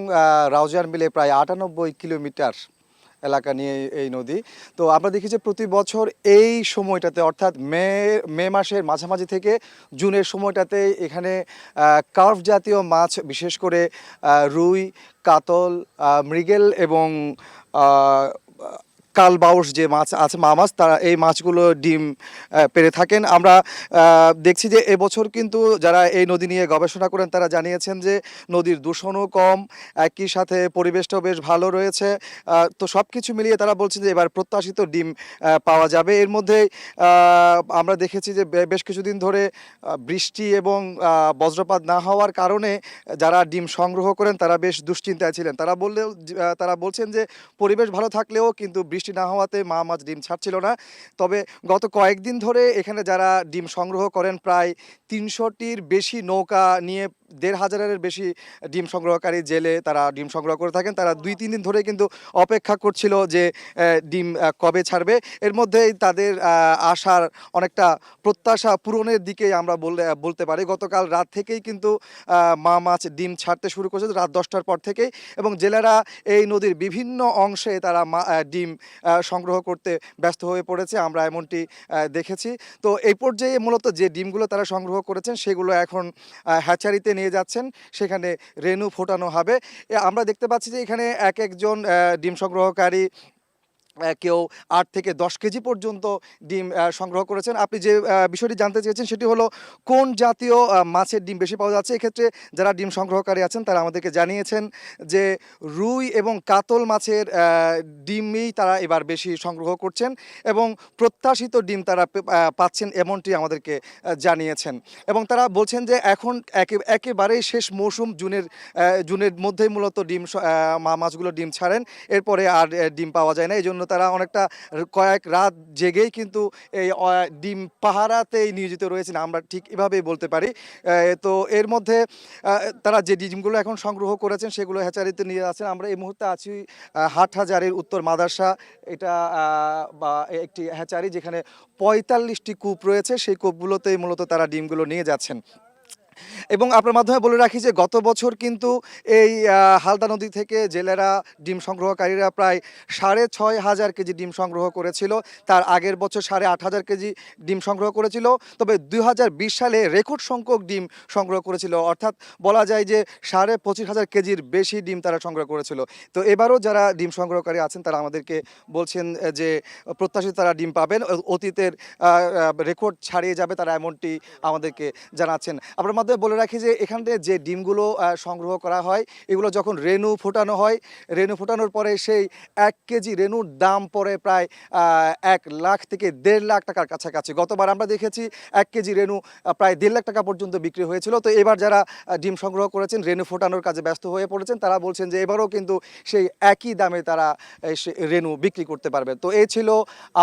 রাউজান মিলে প্রায় 98 কিলোমিটার এলাকা নিয়ে এই নদী। তো আমরা দেখি যে প্রতি বছর এই সময়টাতে, অর্থাৎ মে মাসের মাঝামাঝি থেকে জুনের সময়টাতে এখানে কার্ভ জাতীয় মাছ, বিশেষ করে রুই, কাতল, মৃগেল এবং কালবাউস যে মাছ আছে, মা মাছ, তারা এই মাছগুলো ডিম পেড়ে থাকেন। আমরা দেখছি যে এবছর কিন্তু যারা এই নদী নিয়ে গবেষণা করেন তারা জানিয়েছেন যে নদীর দূষণও কম, একই সাথে পরিবেশটাও বেশ ভালো রয়েছে। তো সব কিছু মিলিয়ে তারা বলছে যে এবার প্রত্যাশিত ডিম পাওয়া যাবে। এর মধ্যে আমরা দেখেছি যে বেশ কিছুদিন ধরে বৃষ্টি এবং বজ্রপাত না হওয়ার কারণে যারা ডিম সংগ্রহ করেন তারা বেশ দুশ্চিন্তায় ছিলেন। তারা বলছেন যে পরিবেশ ভালো থাকলেও কিন্তু বৃষ্টি না হওয়াতে মা মাছ ডিম ছাড়ছিল না। তবে গত কয়েকদিন ধরে এখানে যারা ডিম সংগ্রহ করেন, প্রায় 300টির বেশি নৌকা নিয়ে 1,500-এর বেশি ডিম সংগ্রহকারী জেলে তারা ডিম সংগ্রহ করে থাকেন। তারা 2-3 দিন ধরে কিন্তু অপেক্ষা করছিল যে ডিম কবে ছাড়বে। এর মধ্যেই তাদের আশার অনেকটা প্রত্যাশা পূরণের দিকে আমরা বলতে পারি। গতকাল রাত থেকেই কিন্তু মা মাছ ডিম ছাড়তে শুরু করেছে, রাত 10টার পর থেকেই, এবং জেলেরা এই নদীর বিভিন্ন অংশে তারা ডিম সংগ্রহ করতে ব্যস্ত হয়ে পড়েছে, আমরা এমনটি দেখেছি। তো এই পর্যায়ে মূলত যে ডিমগুলো তারা সংগ্রহ করেছেন সেগুলো এখন হ্যাচারিতে নিয়ে যাচ্ছেন, সেখানে রেণু ফোটানো হবে। আমরা দেখতে পাচ্ছি যে এখানে একজন ডিম সংগ্রহকারী কেউ 8 থেকে 10 কেজি পর্যন্ত ডিম সংগ্রহ করেছেন। আপনি যে বিষয়টি জানতে চেয়েছেন সেটি হলো কোন জাতীয় মাছের ডিম বেশি পাওয়া যাচ্ছে। এক্ষেত্রে যারা ডিম সংগ্রহকারী আছেন তারা আমাদেরকে জানিয়েছেন যে রুই এবং কাতল মাছের ডিমই তারা এবার বেশি সংগ্রহ করছেন এবং প্রত্যাশিত ডিম তারা পাচ্ছেন, এমনটি আমাদেরকে জানিয়েছেন। এবং তারা বলছেন যে এখন একেবারেই শেষ মৌসুম, জুনের মধ্যেই মূলত ডিম মাছগুলো ডিম ছাড়েন, এরপরে আর ডিম পাওয়া যায় না। এই জন্য তারা অনেকটা কয়েক রাত জেগেই কিন্তু এই ডিম পাহারাতেই নিয়োজিত রয়েছেন, আমরা ঠিক এভাবেই বলতে পারি। তো এর মধ্যে তারা যে ডিমগুলো এখন সংগ্রহ করেছেন সেগুলো হ্যাচারিতে নিয়ে যাচ্ছেন। আমরা এই মুহূর্তে আছি হাটহাজারীর উত্তর মাদার্সা, এটা বা একটি হ্যাচারি যেখানে 45টি কূপ রয়েছে, সেই কূপগুলোতেই মূলত তারা ডিমগুলো নিয়ে যাচ্ছেন। এবং আপনার মাধ্যমে বলে রাখি যে গত বছর কিন্তু এই হালদা নদী থেকে জেলেরা, ডিম সংগ্রহকারীরা প্রায় 6,500 কেজি ডিম সংগ্রহ করেছিল। তার আগের বছর 8,500 কেজি ডিম সংগ্রহ করেছিল। তবে 2020 সালে রেকর্ড সংখ্যক ডিম সংগ্রহ করেছিল, অর্থাৎ বলা যায় যে 25,500 কেজির বেশি ডিম তারা সংগ্রহ করেছিল। তো এবারও যারা ডিম সংগ্রহকারী আছেন তারা আমাদেরকে বলছেন যে প্রত্যাশিত তারা ডিম পাবেন, অতীতের রেকর্ড ছাড়িয়ে যাবে তারা, এমনটি আমাদেরকে জানাচ্ছেন। আপনার মাধ্যমে বলে রাখি যে এখানে যে ডিমগুলো সংগ্রহ করা হয় এগুলো যখন রেণু ফোটানো হয়, রেণু ফোটানোর পরে সেই 1 কেজি রেণুর দাম পড়ে প্রায় 1 লাখ থেকে 1.5 লাখ টাকার কাছাকাছি। গতবার আমরা দেখেছি 1 কেজি রেণু প্রায় 1.5 লাখ টাকা পর্যন্ত বিক্রি হয়েছিল। তো এবার যারা ডিম সংগ্রহ করেছেন, রেণু ফোটানোর কাজে ব্যস্ত হয়ে পড়েছেন, তারা বলছেন যে এবারও কিন্তু সেই একই দামে তারা রেণু বিক্রি করতে পারবে। তো এই ছিল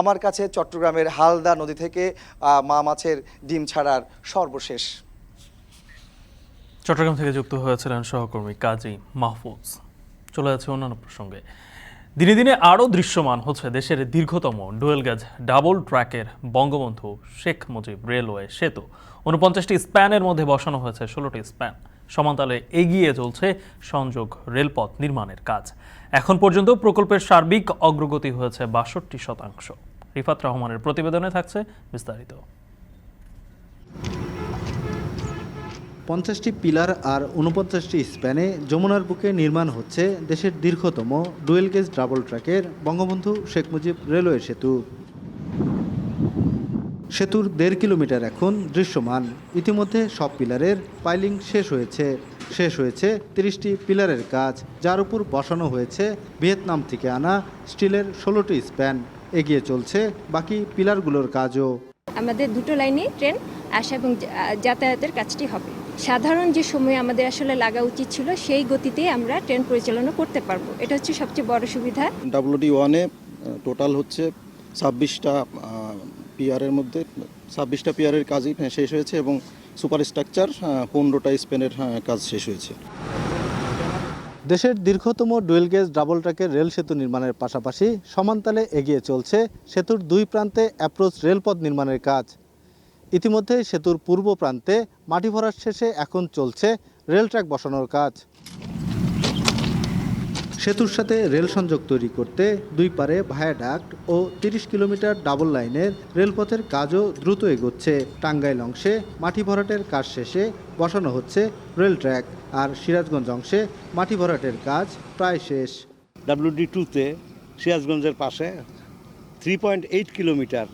আমার কাছে চট্টগ্রামের হালদা নদী থেকে মা মাছের ডিম ছাড়ার সর্বশেষ। চট্টগ্রাম থেকে যুক্ত হয়েছিলেন সহকর্মী কাজী মাহফুজ। চলে যাচ্ছে অন্যান্য প্রসঙ্গে। দিনে দিনে আরও দৃশ্যমান হচ্ছে দেশের দীর্ঘতম ডুয়েল গেজ ডাবল ট্র্যাকের বঙ্গবন্ধু শেখ মুজিব রেলওয়ে সেতু। 49টি স্প্যানের মধ্যে বসানো হয়েছে 16টি স্প্যান। সমান্তরালে এগিয়ে চলছে সংযোগ রেলপথ নির্মাণের কাজ। এখন পর্যন্ত প্রকল্পের সার্বিক অগ্রগতি হয়েছে 62%। রিফাত রহমানের প্রতিবেদনে থাকছে বিস্তারিত। 50টি পিলার আর 49টি স্প্যানে যমুনার বুকে নির্মাণ হচ্ছে দেশের দীর্ঘতম ডুয়েল গেজ ডাবল ট্র্যাকের বঙ্গবন্ধু শেখ মুজিব রেলওয়ে সেতু। সেতুর 1.5 কিলোমিটার এখন দৃশ্যমান। ইতিমধ্যে সব পিলারের পাইলিং শেষ হয়েছে 30টি পিলারের কাজ, যার উপর বসানো হয়েছে ভিয়েতনাম থেকে আনা স্টিলের 16টি স্প্যান। এগিয়ে চলছে বাকি পিলারগুলোর কাজও। আমাদের দুটো লাইনে ট্রেন আসা এবং যাতায়াতের কাজটি হবে। সাধারণ যে সময় আমাদের আসলে লাগা উচিত ছিল সেই গতিতে আমরা ট্রেন পরিচালনা করতে পারবো। এটা হচ্ছে সবচেয়ে বড় সুবিধা। WD1-এ টোটাল হচ্ছে 26টা পিয়ারের মধ্যে 26টা পিয়ারের কাজই শেষ হয়েছে এবং সুপার স্ট্রাকচার 15টা স্পেনের কাজ শেষ হয়েছে। দেশের দীর্ঘতম ডুয়েল গেজ ডাবল ট্র্যাকের রেল সেতু নির্মাণের পাশাপাশি সমান্তরালে এগিয়ে চলছে সেতুর 2 প্রান্তে অ্যাপ্রোচ রেলপথ নির্মাণের কাজ। ইতিমধ্যে সেতুর পূর্ব প্রান্তে মাটি ভরাট শেষে এখন চলছে রেল ট্র্যাক বসানোর কাজ। সেতুর সাথে রেল সংযোগ তৈরি করতে 2 পারে ভায়াডাক্ট ও 30 কিলোমিটার ডাবল লাইনের রেলপথের কাজও দ্রুত এগোচ্ছে। টাঙ্গাইল অংশে মাটি ভরাটের কাজ শেষে বসানো হচ্ছে রেল ট্র্যাক, আর সিরাজগঞ্জ অংশে মাটি ভরাটের কাজ প্রায় শেষ। WD2-তে সিরাজগঞ্জের পাশে 3.8 কিলোমিটার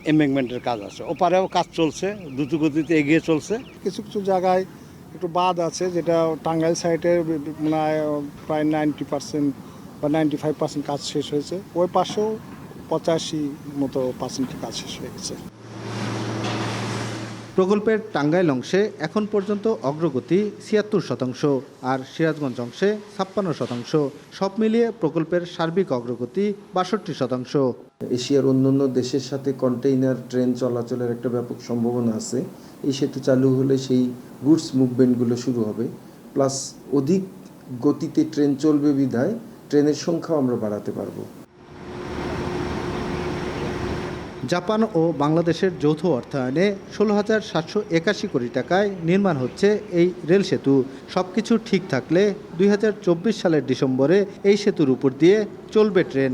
এমবেঙ্কমেন্টের কাজ আছে, ওপারেও কাজ চলছে, দ্রুত গতিতে এগিয়ে চলছে। কিছু কিছু জায়গায় একটু বাদ আছে, যেটা টাঙ্গাইল সাইডে প্রায় 90% বা 95% কাজ শেষ হয়েছে। ওই পাশেও 85% কাজ শেষ হয়ে গেছে। প্রকল্পের টাঙ্গাইল অংশে এখন পর্যন্ত অগ্রগতি 76%, আর সিরাজগঞ্জ অংশে 56%। সব মিলিয়ে প্রকল্পের সার্বিক অগ্রগতি 62%। এশিয়ার অন্যান্য দেশের সাথে কন্টেইনার ট্রেন চলাচলের একটা ব্যাপক সম্ভাবনা আছে। এই সেতু চালু হলে সেই গুডস মুভমেন্টগুলো শুরু হবে, প্লাস অধিক গতিতে ট্রেন চলবে বিধায় ট্রেনের সংখ্যাও আমরা বাড়াতে পারবো। জাপান ও বাংলাদেশের যৌথ অর্থায়নে 16,781 কোটি টাকায় নির্মাণ হচ্ছে এই রেল সেতু। সবকিছু ঠিক থাকলে 2024 সালের ডিসেম্বরে এই সেতুর উপর দিয়ে চলবে ট্রেন।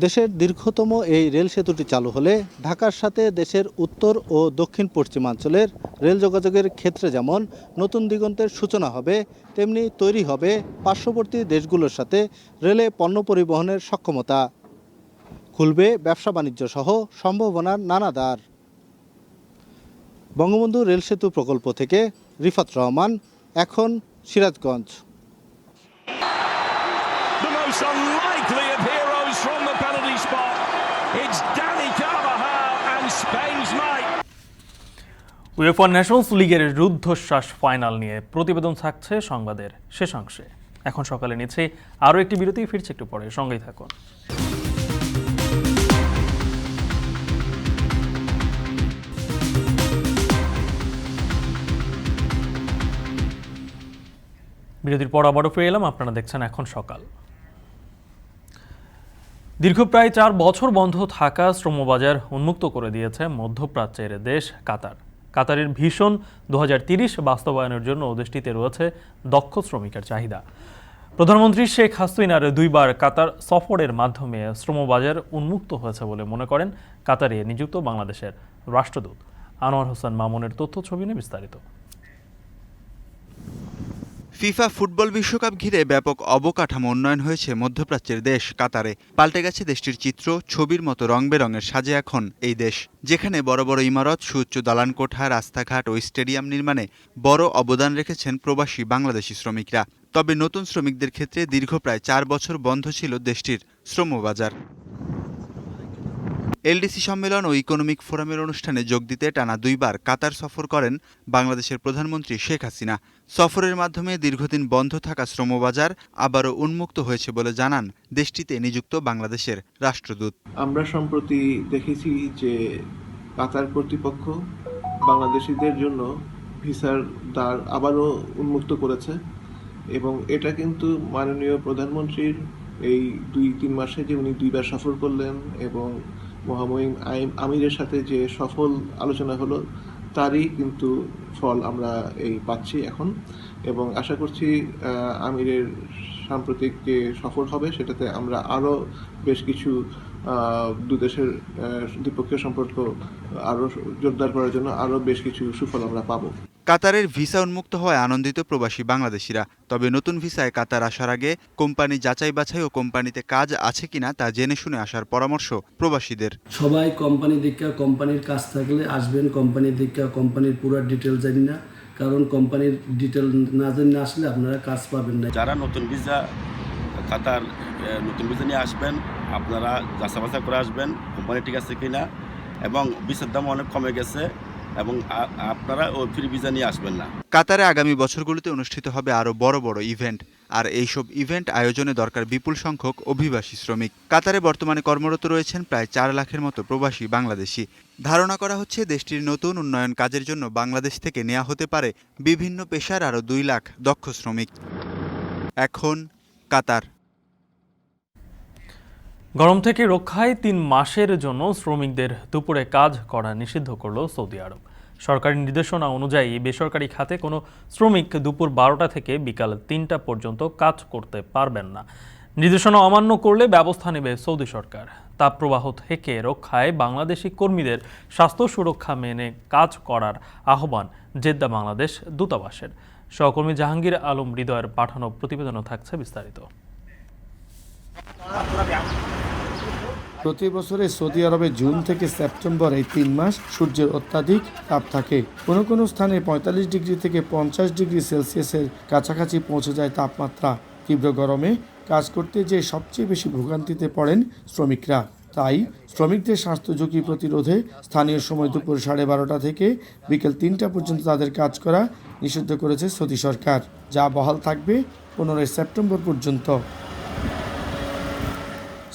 দেশের দীর্ঘতম এই রেল সেতুটি চালু হলে ঢাকার সাথে দেশের উত্তর ও দক্ষিণ পশ্চিমাঞ্চলের রেল যোগাযোগের ক্ষেত্রে যেমন নতুন দিগন্তের সূচনা হবে, তেমনি তৈরি হবে পার্শ্ববর্তী দেশগুলোর সাথে রেলে পণ্য পরিবহনের সক্ষমতা। খুলবে ব্যবসা বাণিজ্য সহ সম্ভাবনার নানা দ্বার। বঙ্গবন্ধু রেল সেতু প্রকল্প থেকে রিফাত রহমান, এখন সিরাজগঞ্জ। UEFA ন্যাশনস লিগের রুদ্ধশ্বাস ফাইনাল নিয়ে প্রতিবেদন থাকছে সংবাদের শেষাংশে। এখন সকালে নিচ্ছে আরও একটি বিরতি, ফিরছে একটু পরে, সঙ্গেই থাকুন। বিরতির পর আবারও ফিরে এলাম, আপনারা দেখছেন এখন সকাল। দীর্ঘ প্রায় 4 বছর বন্ধ থাকা শ্রমবাজার উন্মুক্ত করে দিয়েছে মধ্যপ্রাচ্যের দেশ কাতার। কাতারের ভীষণ 2030 বাস্তবায়নের জন্য দেশটিতে রয়েছে দক্ষ শ্রমিকের চাহিদা। প্রধানমন্ত্রী শেখ হাসিনার 2 বার কাতার সফরের মাধ্যমে শ্রমবাজার উন্মুক্ত হয়েছে বলে মনে করেন কাতারে নিযুক্ত বাংলাদেশের রাষ্ট্রদূত আনোয়ার হোসেন মামুনের তথ্য ছবি নিয়ে বিস্তারিত। ফিফা ফুটবল বিশ্বকাপ ঘিরে ব্যাপক অবকাঠামো উন্নয়ন হয়েছে মধ্যপ্রাচ্যের দেশ কাতারে। পাল্টে গেছে দেশটির চিত্র, ছবির মতো রং বেরঙের সাজে এখন এই দেশ, যেখানে বড় বড় ইমারত, সুউচ্চ দালানকোঠা, রাস্তাঘাট ও স্টেডিয়াম নির্মাণে বড় অবদান রেখেছেন প্রবাসী বাংলাদেশি শ্রমিকরা। তবে নতুন শ্রমিকদের ক্ষেত্রে দীর্ঘ প্রায় 4 বছর বন্ধ ছিল দেশটির শ্রমবাজার। এলডিসি সম্মেলন ও ইকোনমিক ফোরামের অনুষ্ঠানে যোগ দিতে টানা 2 বার কাতার সফর করেন বাংলাদেশের প্রধানমন্ত্রী শেখ হাসিনা। সফরের মাধ্যমে দীর্ঘদিন বন্ধ থাকা শ্রমবাজার আবারও উন্মুক্ত হয়েছে বলে জানান দেশটিতে নিযুক্ত বাংলাদেশের রাষ্ট্রদূত। আমরা সম্প্রতি দেখেছি যে কাতার কর্তৃপক্ষ বাংলাদেশিদের জন্য ভিসার দ্বার আবারও উন্মুক্ত করেছে এবং এটা কিন্তু মাননীয় প্রধানমন্ত্রীর এই 2-3 মাসে যে উনি 2 বার সফর করলেন এবং মহামহিম আমিরের সাথে যে সফল আলোচনা হলো তারই কিন্তু ফল আমরা পাচ্ছি এখন, এবং আশা করছি আমিরের সাম্প্রতিক যে সফর হবে সেটাতে আমরা আরও বেশ কিছু দুদেশের দ্বিপক্ষীয় সম্পর্ক আরও জোরদার করার জন্য আরও বেশ কিছু সুফল আমরা পাবো। কাতারের ভিসা উন্মুক্ত হওয়ায় আনন্দিত প্রবাসী বাংলাদেশিরা। তবে নতুন ভিসায় কাতার আসার আগে কোম্পানি যাচাই বাছাই ও কোম্পানিতে কাজ আছে কিনা তা জেনে শুনে আসার পরামর্শ প্রবাসীদের। সবাই কোম্পানি দেখা, কোম্পানির কাজ থাকলে আসবেন, কোম্পানি দেখা কোম্পানির পুরো ডিটেল জানি না, কারণ কোম্পানির ডিটেল না জেনে আসলে আপনারা কাজ পাবেন না। যারা নতুন ভিসা কাতার নতুন ভিসা নিয়ে আসবেন, আপনারা যাচাই বাছাই করে আসবেন কোম্পানি ঠিক আছে কিনা, এবং ভিসার দাম অনেক কমে গেছে এবং আপনারা ওই ফ্রি ভিসা নিয়ে আসবেন না। কাতারে আগামী বছরগুলোতে অনুষ্ঠিত হবে আরও বড় বড় ইভেন্ট, আর এইসব ইভেন্ট আয়োজনে দরকার বিপুল সংখ্যক অভিবাসী শ্রমিক। কাতারে বর্তমানে কর্মরত রয়েছেন প্রায় 4 লাখের মতো প্রবাসী বাংলাদেশি। ধারণা করা হচ্ছে দেশটির নতুন উন্নয়ন কাজের জন্য বাংলাদেশ থেকে নেওয়া হতে পারে বিভিন্ন পেশার আরও 2 লাখ দক্ষ শ্রমিক। এখন কাতার। গরম থেকে রক্ষায় 3 মাসের জন্য শ্রমিকদের দুপুরে কাজ করা নিষিদ্ধ করল সৌদি আরব। সরকারি নির্দেশনা অনুযায়ী বেসরকারি খাতে কোনো শ্রমিক দুপুর 12টা থেকে বিকাল 3টা পর্যন্ত কাজ করতে পারবেন না। নির্দেশনা অমান্য করলে ব্যবস্থা নেবে সৌদি সরকার। তাপপ্রবাহ থেকে রক্ষায় বাংলাদেশি কর্মীদের স্বাস্থ্য সুরক্ষা মেনে কাজ করার আহ্বান জেদ্দা বাংলাদেশ দূতাবাসের। সহকর্মী জাহাঙ্গীর আলম হৃদয়ের পাঠানো প্রতিবেদনও থাকছে বিস্তারিত। প্রতি বছরে সৌদি আরবে জুন থেকে সেপ্টেম্বর এই 3 মাস সূর্যের অত্যাধিক তাপ থাকে। কোনো কোনো স্থানে 45 ডিগ্রি থেকে 50 ডিগ্রি সেলসিয়াসের কাছাকাছি পৌঁছে যায় তাপমাত্রা। তীব্র গরমে কাজ করতে যে সবচেয়ে বেশি ভোগান্তিতে পড়েন শ্রমিকরা। তাই শ্রমিকদের স্বাস্থ্য ঝুঁকি প্রতিরোধে স্থানীয় সময় দুপুর 12:30 থেকে বিকেল 3টা পর্যন্ত তাদের কাজ করা নিষিদ্ধ করেছে সৌদি সরকার, যা বহাল থাকবে 15 সেপ্টেম্বর পর্যন্ত।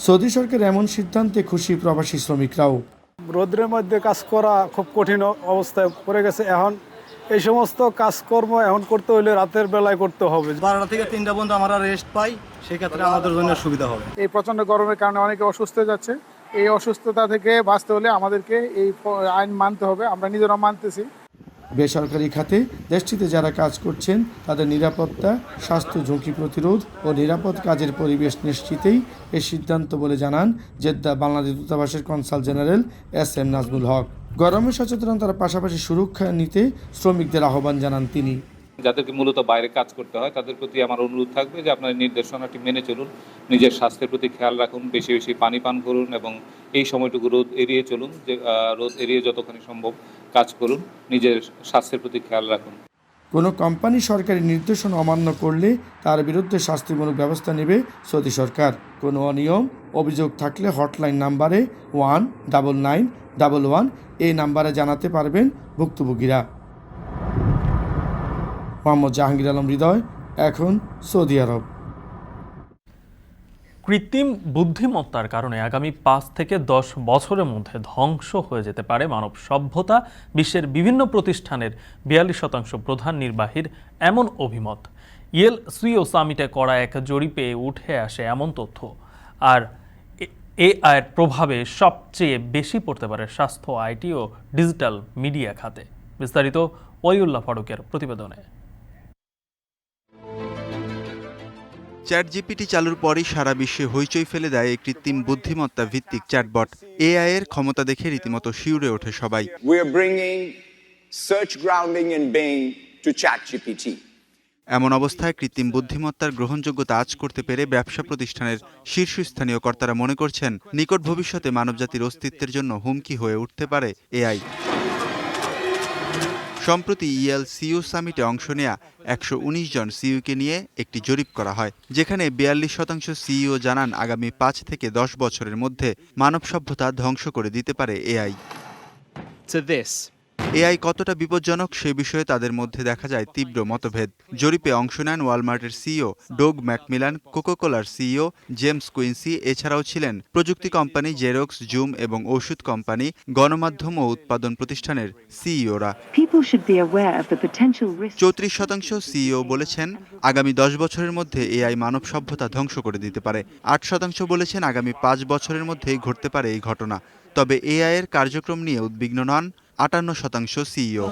সৌদি সরকার এমন সিদ্ধান্তে খুশি প্রবাসী শ্রমিকরাও। রোদ্রের মধ্যে কাজ করা খুব কঠিন অবস্থায় পড়ে গেছে। এখন এই সমস্ত কাজকর্ম এখন করতে হলে রাতের বেলায় করতে হবে। 12টা থেকে 3টা পর্যন্ত আমরা রেস্ট পাই, সেক্ষেত্রে আমাদের জন্য সুবিধা হবে। এই প্রচণ্ড গরমের কারণে অনেকে অসুস্থ হয়ে যাচ্ছে। এই অসুস্থতা থেকে বাঁচতে হলে আমাদেরকে এই আইন মানতে হবে, আমরা নিজেরা মানতেছি। বেসরকারি খাতে দেশটিতে যারা কাজ করছেন তাদের নিরাপত্তা, স্বাস্থ্য ঝুঁকি প্রতিরোধ ও নিরাপদ কাজের পরিবেশ নিশ্চিতেই এই সিদ্ধান্ত বলে জানান জেদ্দা বাংলাদেশ দূতাবাসের কনসাল জেনারেল SM নাজমুল হক। গরমে সচেতনতার পাশাপাশি সুরক্ষা নিতে শ্রমিকদের আহ্বান জানান তিনি। যাদেরকে মূলত বাইরে কাজ করতে হয় তাদের প্রতি আমার অনুরোধ থাকবে যে আপনার নির্দেশনাটি মেনে চলুন, নিজের স্বাস্থ্যের প্রতি খেয়াল রাখুন, বেশি বেশি পানি পান করুন এবং এই সময়টুকু রোদ এড়িয়ে চলুন। যে রোদ এড়িয়ে যতখানি সম্ভব কাজ করুন, নিজের স্বাস্থ্যের প্রতি খেয়াল রাখুন। কোনো কোম্পানি সরকারি নির্দেশনা অমান্য করলে তার বিরুদ্ধে শাস্তিমূলক ব্যবস্থা নেবে সৌদি সরকার। কোনো অনিয়ম অভিযোগ থাকলে হটলাইন নাম্বারে 199911 এই নাম্বারে জানাতে পারবেন ভুক্তভোগীরা। মোহাম্মদ জাহাঙ্গীর আলম হৃদয়, এখন সৌদি আরব। কৃত্রিম বুদ্ধিমত্তার কারণে আগামী 5 থেকে 10 বছরের মধ্যে ধ্বংস হয়ে যেতে পারে মানব সভ্যতা। বিশ্বের বিভিন্ন প্রতিষ্ঠানের 42% প্রধান নির্বাহীর এমন অভিমত। ইয়েল সিও সামিটে করা এক জরিপে উঠে আসে এমন তথ্য। আর এআইয়ের প্রভাবে সবচেয়ে বেশি পড়তে পারে স্বাস্থ্য, আইটি ও ডিজিটাল মিডিয়া খাতে। বিস্তারিত ওয়াইউল্লাহ ফারুকের প্রতিবেদনে। চ্যাটজিপিটি চালুর পরই সারা বিশ্বে হইচই ফেলে দেয় এই কৃত্রিম বুদ্ধিমত্তা ভিত্তিক চ্যাটবট। এআই এর ক্ষমতা দেখে রীতিমতো শিউরে ওঠে সবাই। We are bringing search grounding in Bing to ChatGPT. এমন অবস্থায় কৃত্রিম বুদ্ধিমত্তার গ্রহণযোগ্যতা আঁচ করতে পেরে ব্যবসা প্রতিষ্ঠানের শীর্ষস্থানীয় কর্তারা মনে করছেন নিকট ভবিষ্যতে মানবজাতির অস্তিত্বের জন্য হুমকি হয়ে উঠতে পারে এআই। সম্প্রতি সিইও সামিটে অংশ নেয়া 119 জন সিইওকে নিয়ে একটি জরিপ করা হয়, যেখানে 42% সিইও জানান আগামী 5 থেকে 10 বছরের মধ্যে মানব সভ্যতা ধ্বংস করে দিতে পারে এআই। এআই কতটা বিপজ্জনক সে বিষয়ে তাদের মধ্যে দেখা যায় তীব্র মতভেদ। জরিপে অংশ নেন ওয়ালমার্টের সিইও ডোগ ম্যাকমিলান, কোকাকোলার সিইও জেমস কুইন্সি, এছাড়াও ছিলেন প্রযুক্তি কোম্পানি জেরক্স, জুম এবং ওষুধ কোম্পানি, গণমাধ্যম ও উৎপাদন প্রতিষ্ঠানের সিইওরা। 34% সিইও বলেছেন আগামী 10 বছরের মধ্যে এআই মানব সভ্যতা ধ্বংস করে দিতে পারে। 8% বলেছেন আগামী 5 বছরের মধ্যেই ঘটতে পারে এই ঘটনা। তবে এআই এর কার্যক্রম নিয়ে উদ্বিগ্ন নন 58% সিইও।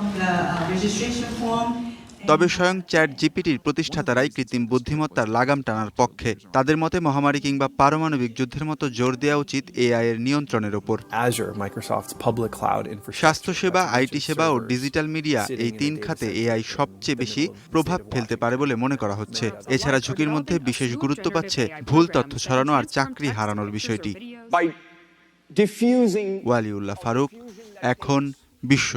তবে স্বয়ং চ্যাট জিপিটির প্রতিষ্ঠাতারাই কৃত্রিম বুদ্ধিমত্তার লাগাম টানার পক্ষে। তাদের মতে মহামারী কিংবা পারমাণবিক যুদ্ধের মতো জোর দেওয়া উচিত এআই এর নিয়ন্ত্রণের ওপর। স্বাস্থ্যসেবা, আইটি সেবা ও ডিজিটাল মিডিয়া, এই 3 খাতে এআই সবচেয়ে বেশি প্রভাব ফেলতে পারে বলে মনে করা হচ্ছে। এছাড়া ঝুঁকির মধ্যে বিশেষ গুরুত্ব পাচ্ছে ভুল তথ্য ছড়ানো আর চাকরি হারানোর বিষয়টি। ওয়ালিউল্লাহ ফারুক, এখন বিশ্ব।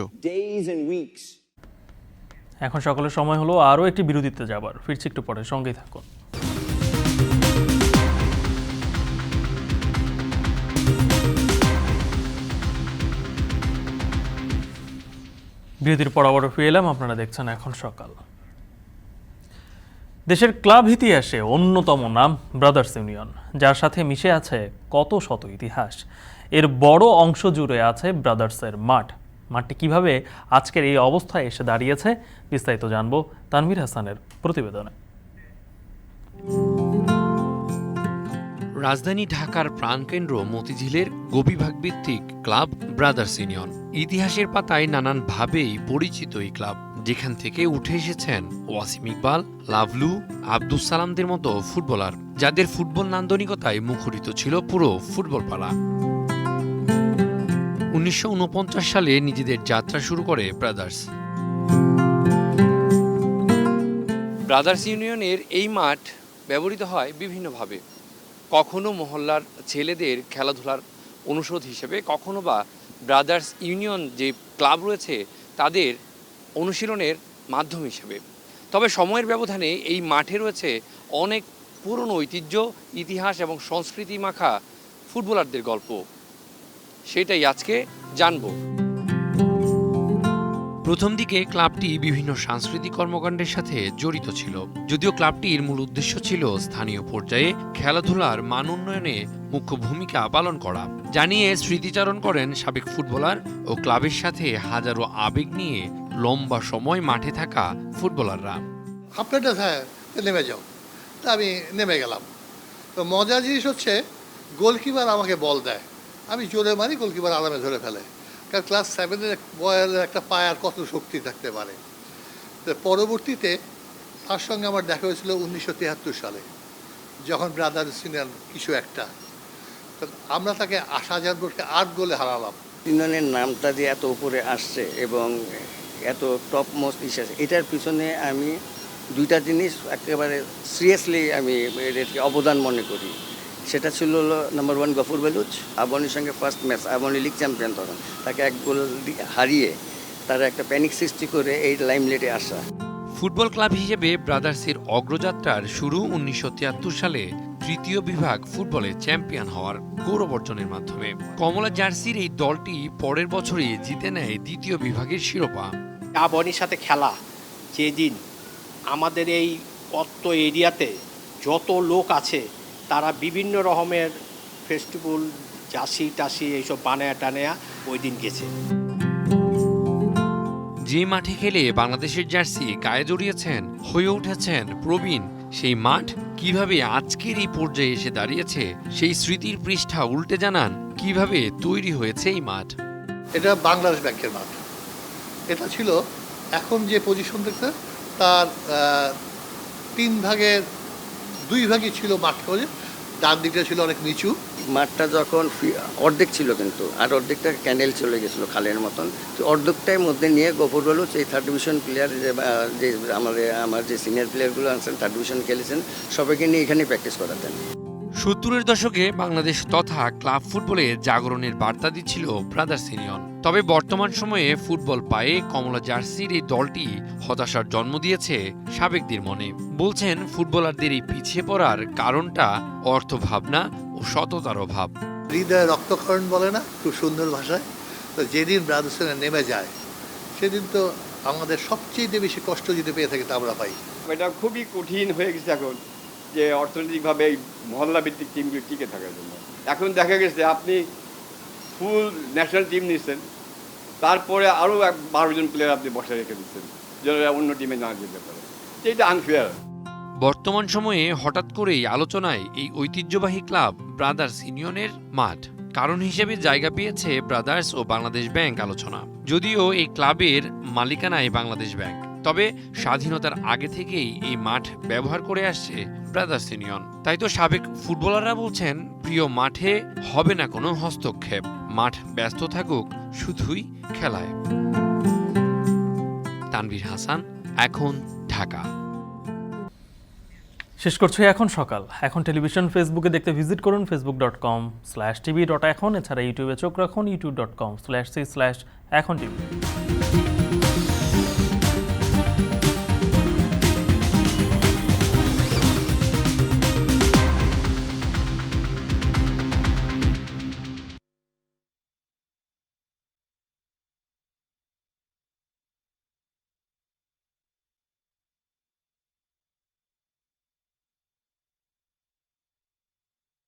এখন সকালের সময় হলো আরও একটি বিরতিতে যাবার, ফিরছি একটু পরে, সঙ্গেই থাকুন। বিরতির পর আবারও ফিরে এলাম, আপনারা দেখছেন এখন সকাল। দেশের ক্লাব ইতিহাসে অন্যতম নাম ব্রাদার্স ইউনিয়ন, যার সাথে মিশে আছে কত শত ইতিহাস। এর বড় অংশ জুড়ে আছে ব্রাদার্সের মাঠটি কিভাবে আজকের এই অবস্থায় এসে দাঁড়িয়েছে, বিস্তারিত জানবো তানভীর হাসানের প্রতিবেদনে। রাজধানী ঢাকার প্রাণকেন্দ্র মতিঝিলের গোপীবাগ ভিত্তিক ক্লাব ব্রাদার্স ইউনিয়ন। ইতিহাসের পাতায় নানানভাবেই পরিচিত এই ক্লাব, যেখান থেকে উঠে এসেছেন ওয়াসিম ইকবাল, লাভলু, আব্দুস সালামদের মতো ফুটবলার, যাদের ফুটবল নান্দনিকতায় মুখরিত ছিল পুরো ফুটবল পাড়া। 1949 সালে নিজেদের যাত্রা শুরু করে ব্রাদার্স ইউনিয়নের এই মাঠ ব্যবহৃত হয় বিভিন্নভাবে। কখনো মহল্লার ছেলেদের খেলাধুলার অনুষদ হিসেবে, কখনো বা ব্রাদার্স ইউনিয়ন যে ক্লাব রয়েছে তাদের অনুশীলনের মাধ্যম হিসেবে। তবে সময়ের ব্যবধানে এই মাঠে রয়েছে অনেক পুরনো ঐতিহ্য, ইতিহাস এবং সংস্কৃতি মাখা ফুটবলারদের গল্প। সেটাই আজকে জানব। প্রথম দিকে ক্লাবটি বিভিন্ন সাংস্কৃতিক কর্মকাণ্ডের সাথে জড়িত ছিল, যদিও ক্লাবটির মূল উদ্দেশ্য ছিল স্থানীয় পর্যায়ে খেলাধুলার মান উন্নয়নে মুখ্য ভূমিকা পালন করা, জানিয়ে স্মৃতিচারণ করেন সাবেক ফুটবলার ও ক্লাবের সাথে হাজারো আবেগ নিয়ে লম্বা সময় মাঠে থাকা ফুটবলাররা। আপনারটা হ্যাঁ নেমে যাও, তা আমি নেমে গেলাম। তো মজার জিনিস হচ্ছে গোলকিপার আমাকে বল দেয়, আমি জোরে মারি, গোলকিপার আরামে ধরে ফেলে। কারণ ক্লাস 7-এর বয়ের একটা পায়ে আর কত শক্তি থাকতে পারে। তো পরবর্তীতে তার সঙ্গে আমার দেখা হয়েছিল 1973 সালে, যখন ব্রাদার্স ইউনিয়ন কিছু একটা, আমরা তাকে 80,000 ভোটকে 8 গোলে হারালাম। ইউনিয়নের নামটা যে এত উপরে আসছে এবং এত টপ মোস্ট ইস্যু, এটার পিছনে আমি দুইটা জিনিস একেবারে সিরিয়াসলি আমি এদেরকে অবদান মনে করি। সেটা ছিল হলো নাম্বার 1 গফুর বেলুচ, আবাহনীর সঙ্গে first match, Abahani league champion, তখন তাকে 1 গোল হারিয়ে তারা একটা প্যানিক সৃষ্টি করে এই লাইমলাইটে আসা। ফুটবল ক্লাব হিসেবে ব্রাদার্সের অগ্রযাত্রার শুরু 1973 সালে তৃতীয় বিভাগ ফুটবলে চ্যাম্পিয়ন হওয়ার গৌরব অর্জনের মাধ্যমে। কমলা জার্সির এই দলটি পরের বছরই জিতে নেয় দ্বিতীয় বিভাগের শিরোপা। আবাহনীর সাথে খেলা যেদিন, আমাদের এই অত্ত এরিয়াতে যত লোক আছে তারা বিভিন্ন রকমের ফেস্টিভ্যাল, জাসি টাসি এইসব বানায়া টানায়া ওই দিন গেছে। যে মাঠে খেলে বাংলাদেশের জার্সি গায়ে জড়িয়েছেন, হয়ে উঠেছেন প্রবীণ, সেই মাঠ কিভাবে আজকের এই পর্যায়ে এসে দাঁড়িয়েছে, সেই স্মৃতির পৃষ্ঠা উল্টে জানান কিভাবে তৈরি হয়েছে এই মাঠ। এটা বাংলাদেশ ব্যাংকের মাঠ। এটা ছিল এখন যে পজিশন দেখতে, তার 3 ভাগের 2 ভাগই ছিল মাঠ করে, ডান দিকটা ছিল অনেক নিচু। মাঠটা যখন অর্ধেক ছিল কিন্তু, আর অর্ধেকটা ক্যানেল চলে গেছিলো খালের মতন, তো অর্ধেকটার মধ্যে নিয়ে গফর বলু এই থার্ড ডিভিশন প্লেয়ার যে আমার যে সিনিয়র প্লেয়ারগুলো আছেন থার্ড ডিভিশন খেলেছেন সবাইকে নিয়ে এখানে প্র্যাকটিস করাতেন। 70-এর দশকে বাংলাদেশ তথা ক্লাব ফুটবলে জাগরণের বার্তা দিচ্ছিল ব্রাদার্স ইউনিয়ন। তবে বর্তমান সময়ে ফুটবল পায়ে কমলা জার্সির এই দলটি হতাশার জন্ম দিয়েছে সাবেকদের মনে। বলছেন ফুটবলারদের এই পিছিয়ে পড়ার কারণটা অর্থভাবনা ও সততার অভাব। হৃদয় রক্তক্ষরণ বলে না খুব সুন্দর ভাষায়, তো যেদিন ব্রাদার্স নেমে যায় সেদিন তো আমাদের সবচেয়ে বেশি কষ্ট যদি পেয়ে থাকে তা আমরা পাই। এটা খুবই কঠিন হয়ে গেছে এখন, যে অর্থনৈতিকভাবে এই মহল্লা ভিত্তিক টিমগুলো টিকে থাকার জন্য। এখন দেখা গেছে আপনি ফুল ন্যাশনাল টিম নিচ্ছেন, তারপরে আরও 12 জন প্লেয়ার আপনি বসে রেখে দিচ্ছেন যারা অন্য টিমে না যেতে পারে, এটা আনফেয়ার। বর্তমান সময়ে হঠাৎ করেই আলোচনায় এই ঐতিহ্যবাহী ক্লাব ব্রাদার্স ইউনিয়নের মাঠ। কারণ হিসেবে জায়গা পেয়েছে ব্রাদার্স ও বাংলাদেশ ব্যাংক আলোচনা। যদিও এই ক্লাবের মালিকানায় বাংলাদেশ ব্যাংক, তবে স্বাধীনতার আগে থেকেই এই মাঠ ব্যবহার করে আসছে ব্রাদার্স ইউনিয়ন। তাই তো সাবেক ফুটবলাররা বলছেন প্রিয় মাঠে হবে না কোনো হস্তক্ষেপ, মাঠ ব্যস্ত থাকুক শুধুই খেলায়। তানভীর হাসান, এখন, ঢাকা। শেষ করছি এখন সকাল। এখন টেলিভিশন ফেসবুকে দেখতে ভিজিট করুন facebook.com/tv.এখন। এছাড়া ইউটিউবে চোখ রাখুন youtube.com/c/এখন tv।